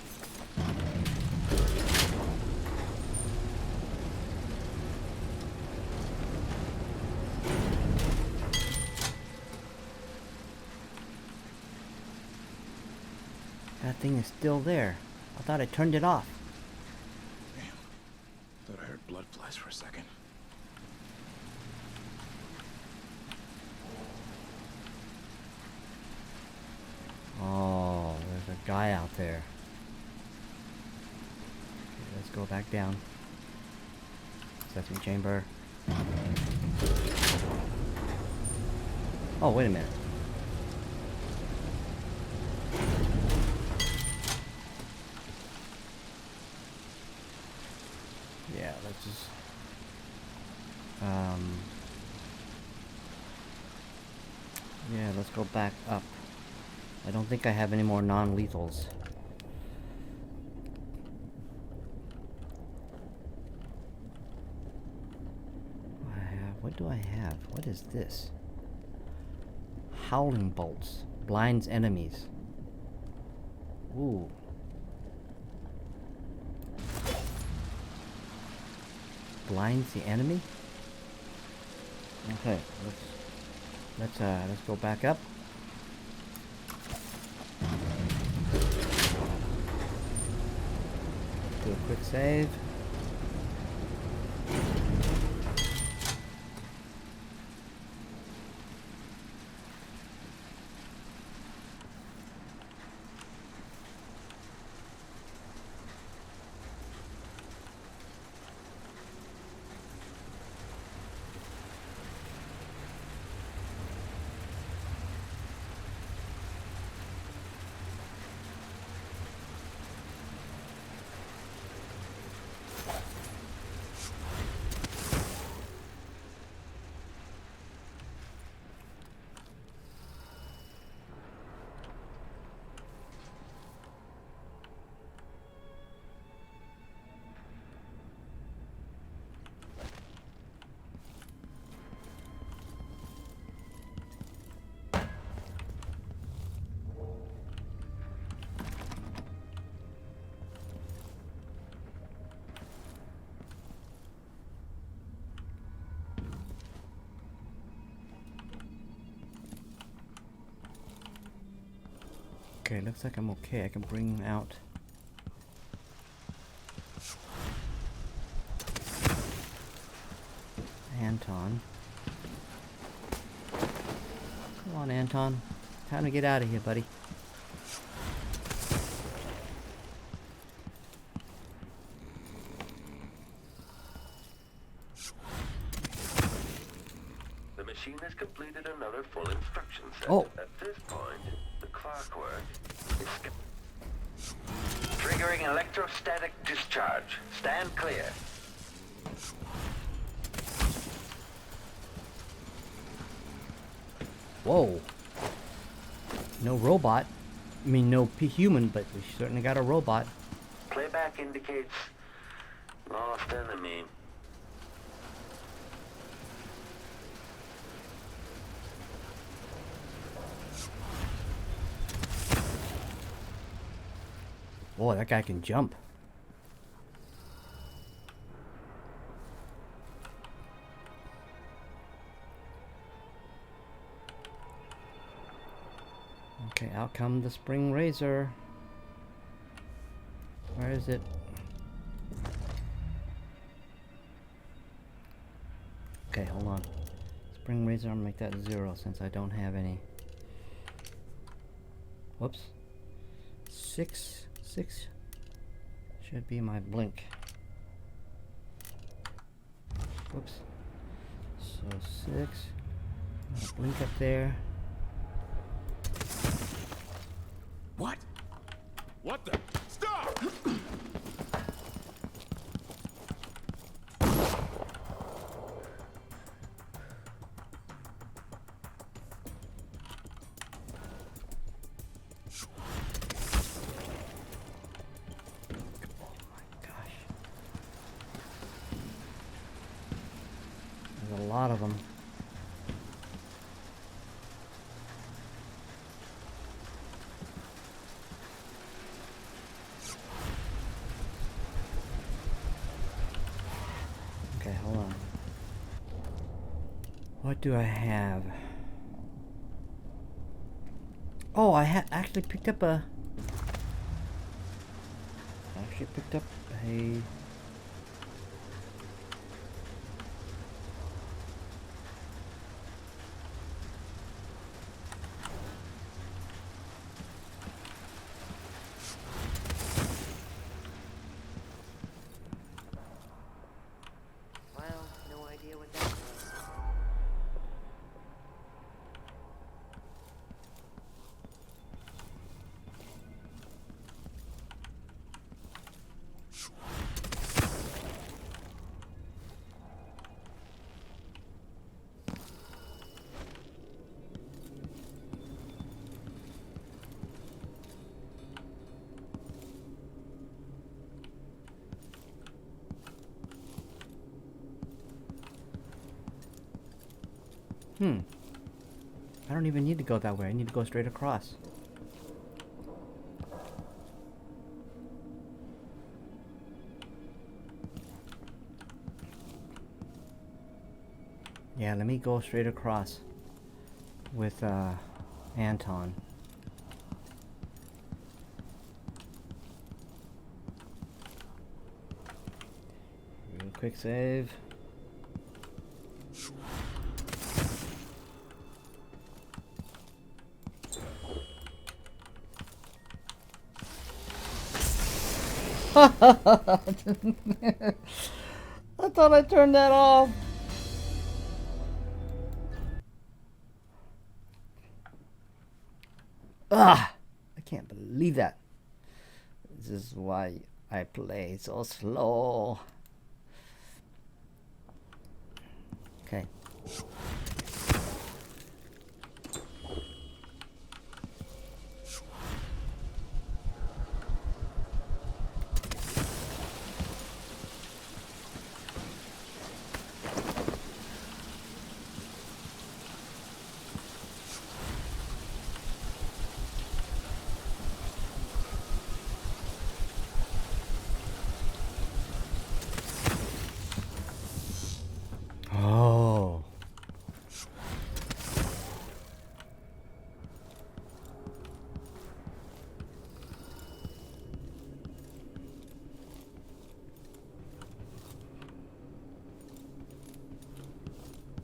thing is still there. I thought I turned it off. Damn. Thought I heard blood flies for a second. Oh, there's a guy out there. Okay, let's go back down. Assessment chamber. Oh, wait a minute. Yeah, let's just... yeah, let's go back up. I don't think I have any more non-lethals. What do I have? What is this? Howling bolts. Blinds enemies. Ooh. Blinds the enemy? Okay, let's go back up. Do a quick save. Okay, looks like I'm okay. I can bring out... Anton. Come on, Anton. Time to get out of here, buddy. The machine has completed another full instruction set. Oh. At this point, the clockwork is triggering electrostatic discharge. Stand clear. Whoa. No robot. I mean, no human, but we certainly got a robot. Playback indicates lost enemy. Boy, that guy can jump. Okay, out come the spring razor. Where is it? Okay, hold on. Spring razor, I'm gonna make that 0 since I don't have any. Whoops. 6 should be my blink. Whoops. So 6. I'll blink up there. What? What the? Stop! There's a lot of them. Okay, hold on. What do I have? Oh, I actually picked up a get picked up. Hey. Well, no idea what that was. I don't even need to go that way. I need to go straight across. Yeah, let me go straight across with Anton. Real quick save. I thought I turned that off. Ah, I can't believe that. This is why I play so slow. Okay. Oh.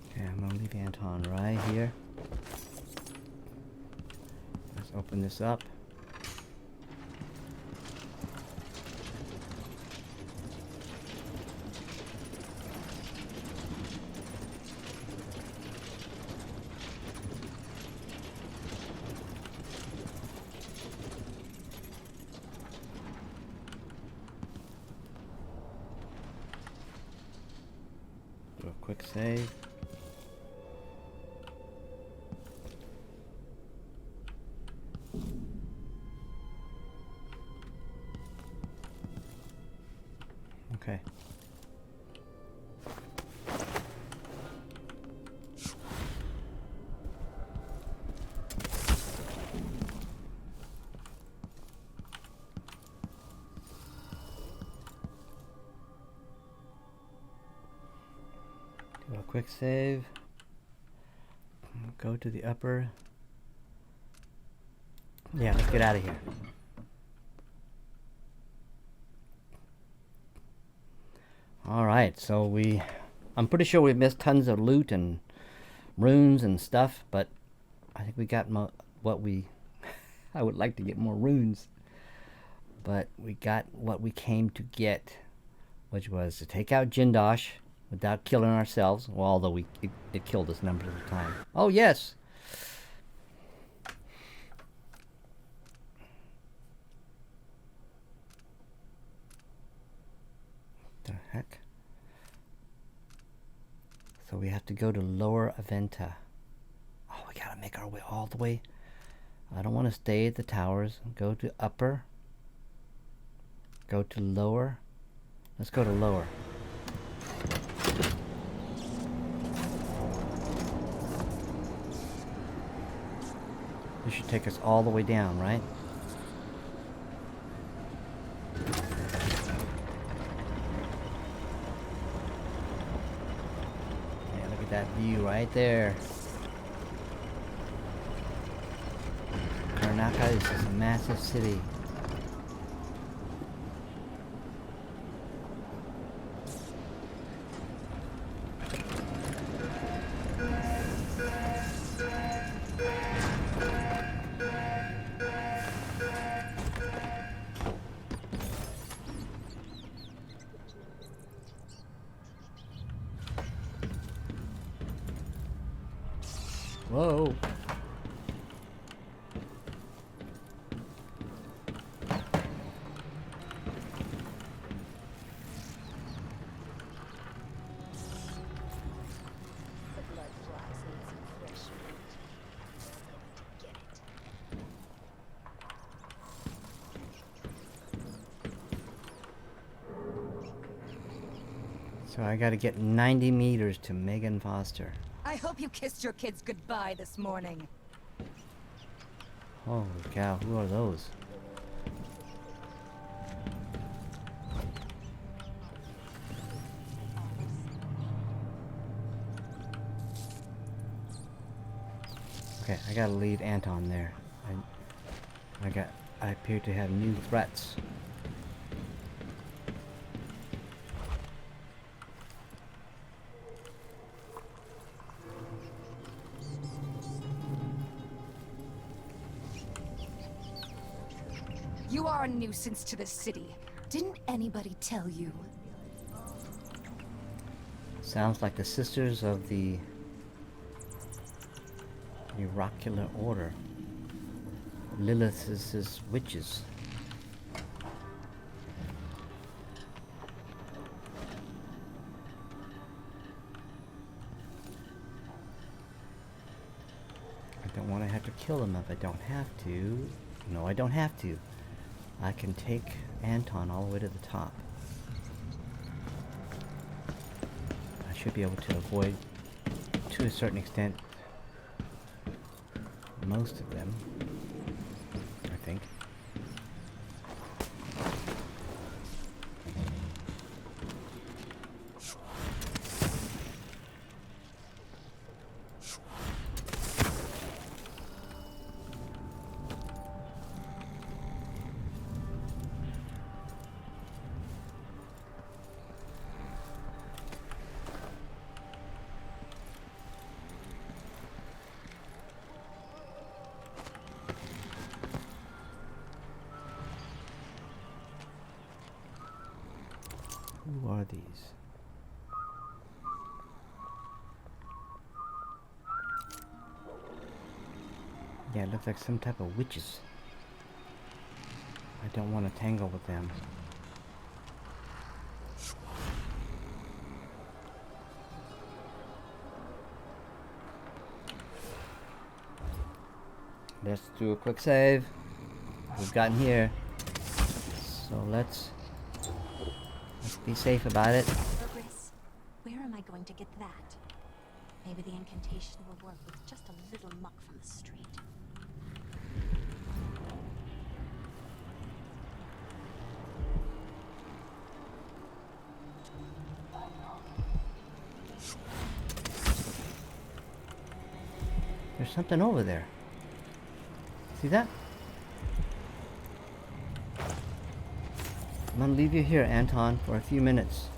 Okay, I'm gonna leave Anton right here. Let's open this up. Do a quick save. Okay. Do a quick save. Go to the upper. Yeah, let's get out of here. Alright, so I'm pretty sure we missed tons of loot and runes and stuff, but I think we got what we... I would like to get more runes. But we got what we came to get, which was to take out Jindosh without killing ourselves. Well, although it killed us numbers of times. Oh, yes! The heck? So we have to go to Lower Aventa. Oh, we gotta make our way all the way. I don't want to stay at the towers. Go to Upper. Go to Lower. Let's go to Lower. This should take us all the way down, right? Yeah, look at that view right there. Karnaka is just a massive city. Whoa. So I gotta get 90 meters to Megan Foster. I hope you kissed your kids goodbye this morning. Holy cow, who are those? Okay, I gotta leave Anton there. I appear to have new threats. You are a nuisance to the city. Didn't anybody tell you? Sounds like the sisters of the Oracular Order. Lilith's witches. I don't want to have to kill them if I don't have to. No, I don't have to. I can take Anton all the way to the top. I should be able to avoid, to a certain extent, most of them, I think. Who are these? Yeah, it looks like some type of witches. I don't want to tangle with them. Let's do a quick save. We've gotten here. So let's be safe about it. Chris, where am I going to get that? Maybe the incantation will work with just a little muck from the street. There's something over there. See that? I'm gonna leave you here, Anton, for a few minutes.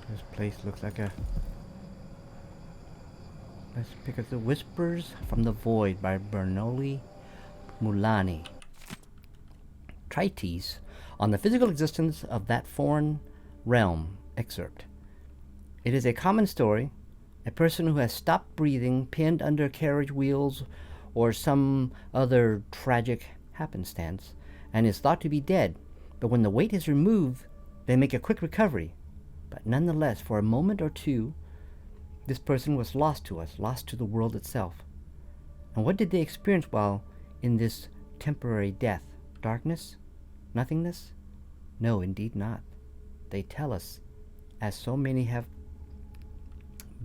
This place looks like a... Let's pick up The Whispers from the Void by Bernoulli Mulani. Treatise on the physical existence of that foreign realm excerpt. It is a common story. A person who has stopped breathing, pinned under carriage wheels, or some other tragic happenstance, and is thought to be dead. But when the weight is removed, they make a quick recovery. But nonetheless, for a moment or two, this person was lost to us, lost to the world itself. And what did they experience while in this temporary death? Darkness? Nothingness? No, indeed not. They tell us, as so many have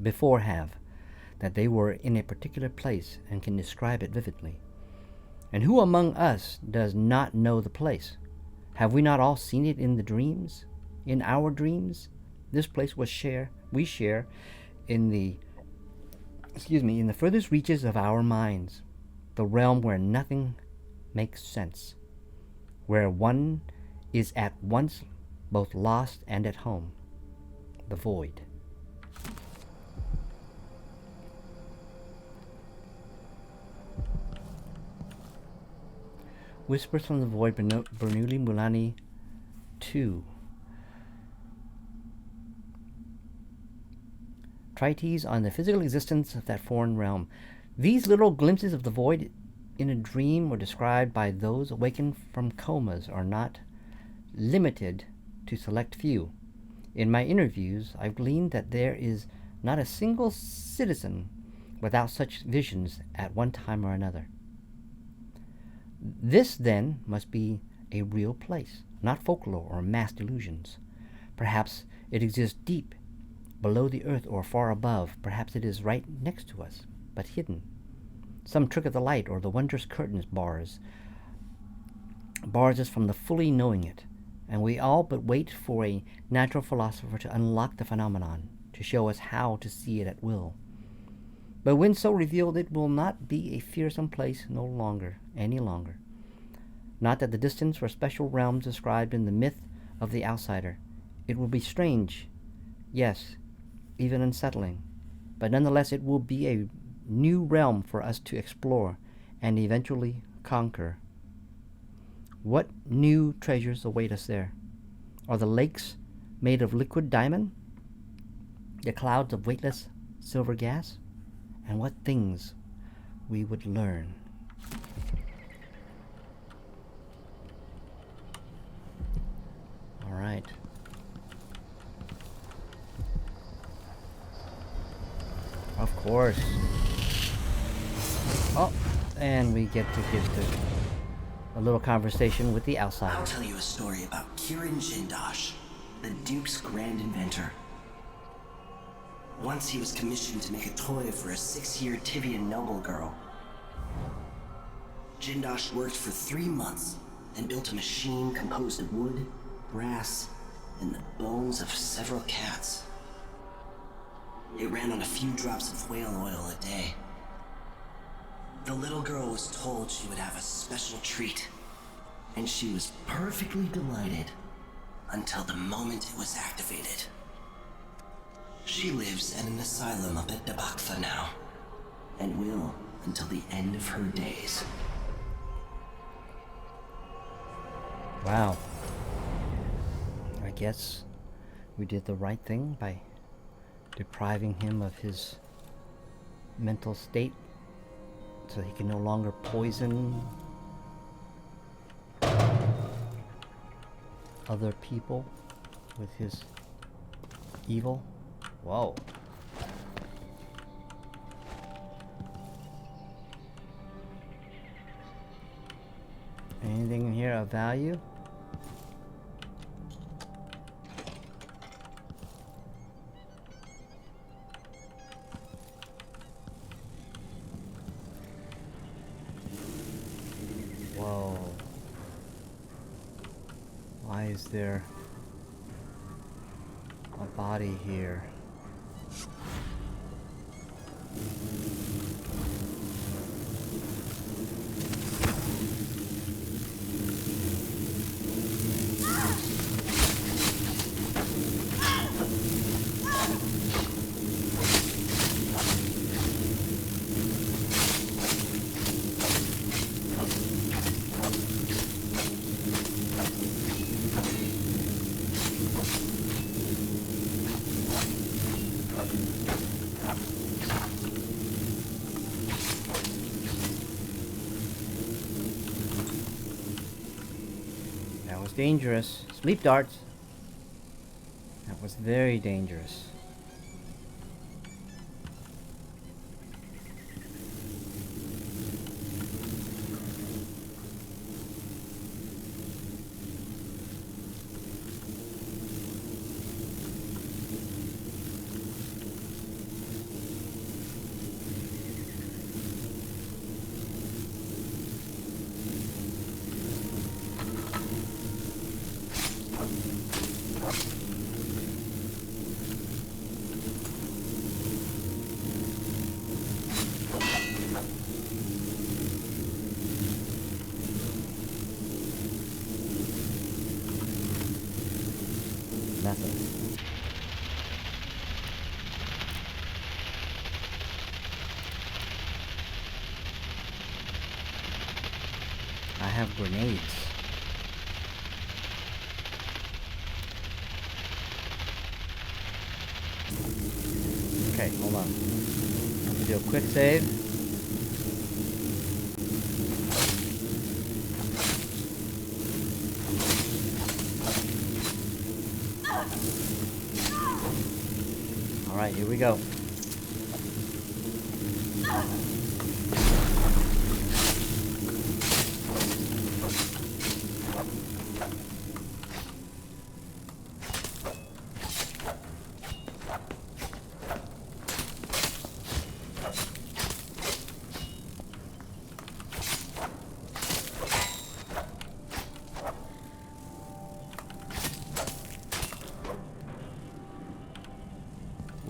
before have, that they were in a particular place and can describe it vividly. And who among us does not know the place? Have we not all seen it in the dreams? In our dreams? This place we share in the furthest reaches of our minds, the realm where nothing makes sense. where one is at once both lost and at home. The void. Whispers from the Void, Bernoulli Mulani 2. Treatise on the physical existence of that foreign realm. These little glimpses of the void in a dream were described by those awakened from comas are not limited to select few. In my interviews, I've gleaned that there is not a single citizen without such visions at one time or another. This, then, must be a real place, not folklore or mass delusions. Perhaps it exists deep below the earth or far above. Perhaps it is right next to us, but hidden. Some trick of the light or the wondrous curtains bars us from the fully knowing it, and we all but wait for a natural philosopher to unlock the phenomenon, to show us how to see it at will. But when so revealed, it will not be a fearsome place any longer. Not that the distance or special realms described in the myth of the outsider. It will be strange, yes, even unsettling, but nonetheless it will be a new realm for us to explore and eventually conquer. What new treasures await us there? Are the lakes made of liquid diamond? The clouds of weightless silver gas? And what things we would learn. All right. Of course. Oh, and we get to give a little conversation with the outsider. I'll tell you a story about Kirin Jindosh, the Duke's grand inventor. Once he was commissioned to make a toy for a 6-year Tivian noble girl. Jindosh worked for 3 months and built a machine composed of wood, brass, and the bones of several cats. It ran on a few drops of whale oil a day. The little girl was told she would have a special treat, and she was perfectly delighted until the moment it was activated. She lives in an asylum up at Dabakfa now, and will until the end of her days. Wow. I guess we did the right thing by depriving him of his mental state so he can no longer poison other people with his evil. Whoa. Anything in here of value? Whoa. Why is there a body here? Dangerous. Sleep darts. That was very dangerous. have grenades. Okay, hold on. Let me do a quick save. Alright, here we go.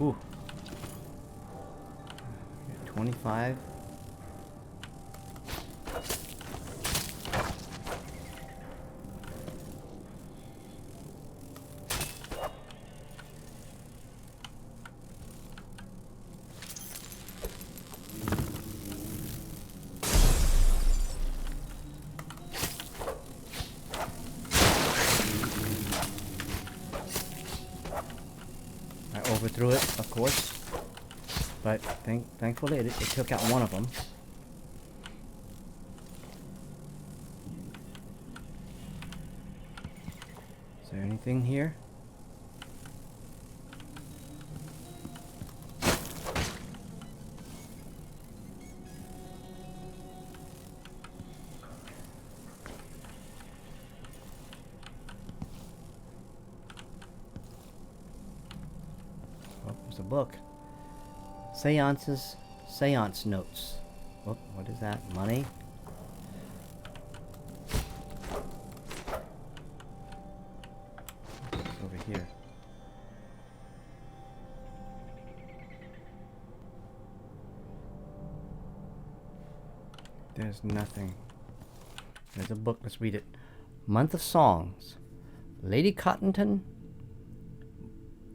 Ooh. 25. I overthrew it, of course, but thankfully it took out one of them. Is there anything here? Oh, there's a book. Seances, seance notes. Oh, what is that? Money? What's over here? There's nothing. There's a book. Let's read it. Month of Songs. Lady Cottonton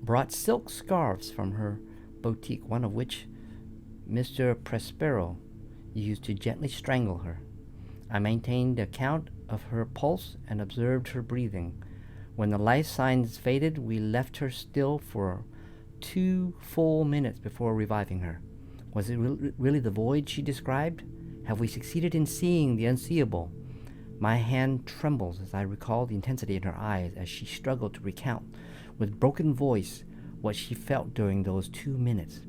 brought silk scarves from her boutique, one of which Mr. Prospero used to gently strangle her. I maintained a count of her pulse and observed her breathing. When the life signs faded, we left her still for 2 full minutes before reviving her. Was it really the void she described? Have we succeeded in seeing the unseeable? My hand trembles as I recall the intensity in her eyes as she struggled to recount with broken voice what she felt during those 2 minutes.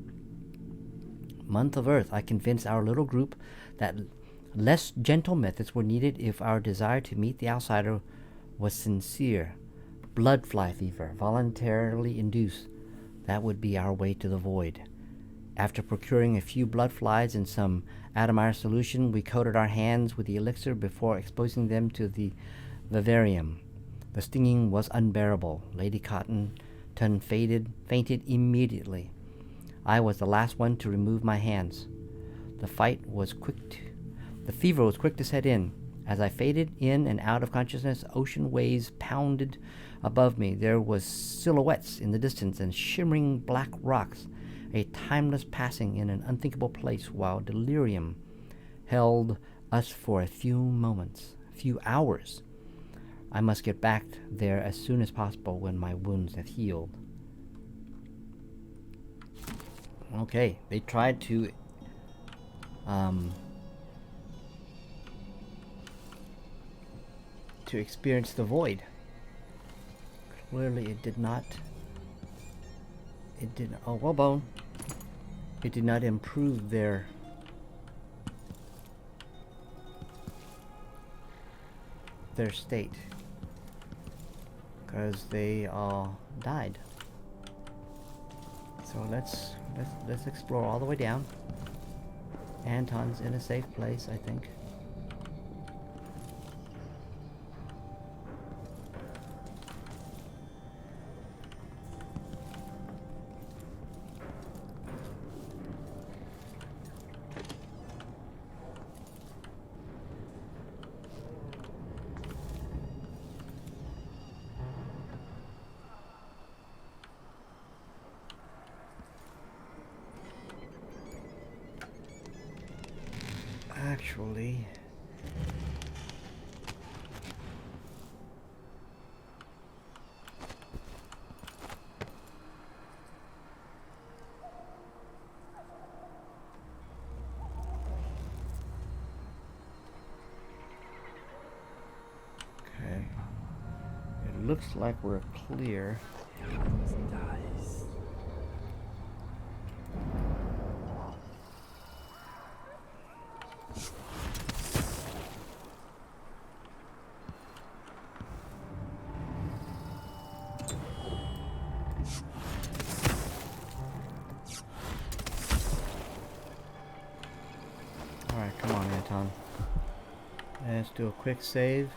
Month of Earth, I convinced our little group that less gentle methods were needed if our desire to meet the outsider was sincere. Blood fly fever, voluntarily induced, that would be our way to the void. After procuring a few blood flies and some Atomir solution, we coated our hands with the elixir before exposing them to the vivarium. The stinging was unbearable. Lady Cottonton fainted immediately. I was the last one to remove my hands. The fever was quick to set in. As I faded in and out of consciousness, ocean waves pounded above me. There was silhouettes in the distance and shimmering black rocks, a timeless passing in an unthinkable place, while delirium held us for a few moments, a few hours. I must get back there as soon as possible when my wounds have healed. Okay, they tried to experience the void. Clearly it did not. Oh, well, bone. It did not improve their state, because they all died. So let's explore all the way down. Anton's in a safe place, I think. Actually, looks like we're clear. Alright, come on, Anton. Let's do a quick save.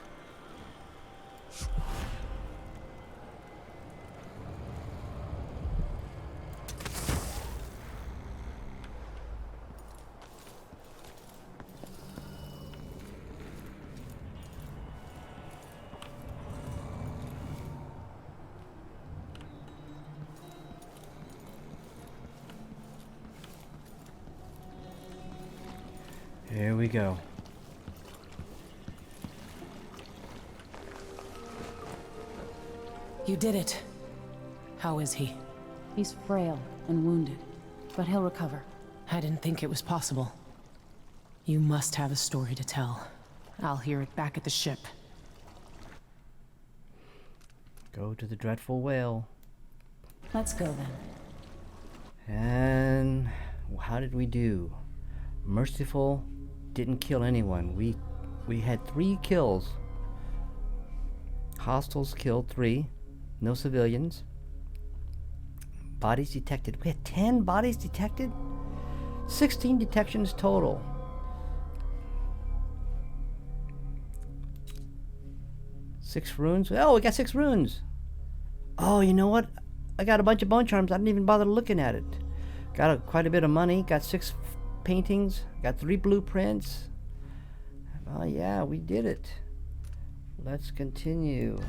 Here we go. You did it. How is he? He's frail and wounded, but he'll recover. I didn't think it was possible. You must have a story to tell. I'll hear it back at the ship. Go to the dreadful whale. Let's go then. And how did we do? Merciful, didn't kill anyone. We had 3 kills. Hostiles killed 3. No civilians. Bodies detected. We had 10 bodies detected? 16 detections total. Six runes? Oh, we got 6 runes. Oh, you know what? I got a bunch of bone charms. I didn't even bother looking at it. Got quite a bit of money. Got 6 paintings. Got 3 blueprints. Oh, yeah, we did it. Let's continue.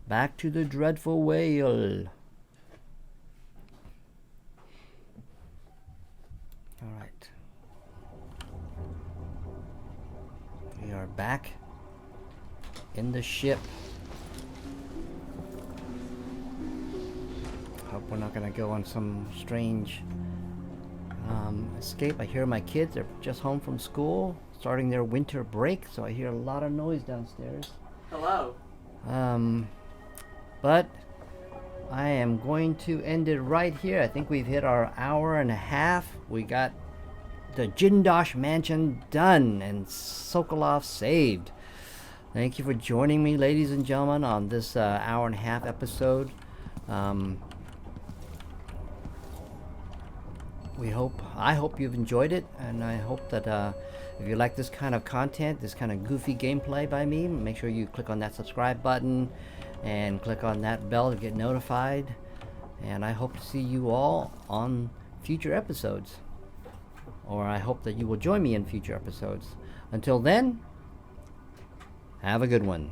Back to the dreadful whale. Alright. We are back in the ship. Hope we're not gonna go on some strange escape. I hear my kids are just home from school, starting their winter break, so I hear a lot of noise downstairs. Hello. But I am going to end it right here. I think we've hit our hour and a half. We got the Jindosh mansion done and Sokolov saved. Thank you for joining me, ladies and gentlemen, on this hour and a half episode. I hope you've enjoyed it, and I hope that if you like this kind of content, this kind of goofy gameplay by me, make sure you click on that subscribe button and click on that bell to get notified. And I hope to see you all on future episodes, or I hope that you will join me in future episodes. Until then, have a good one.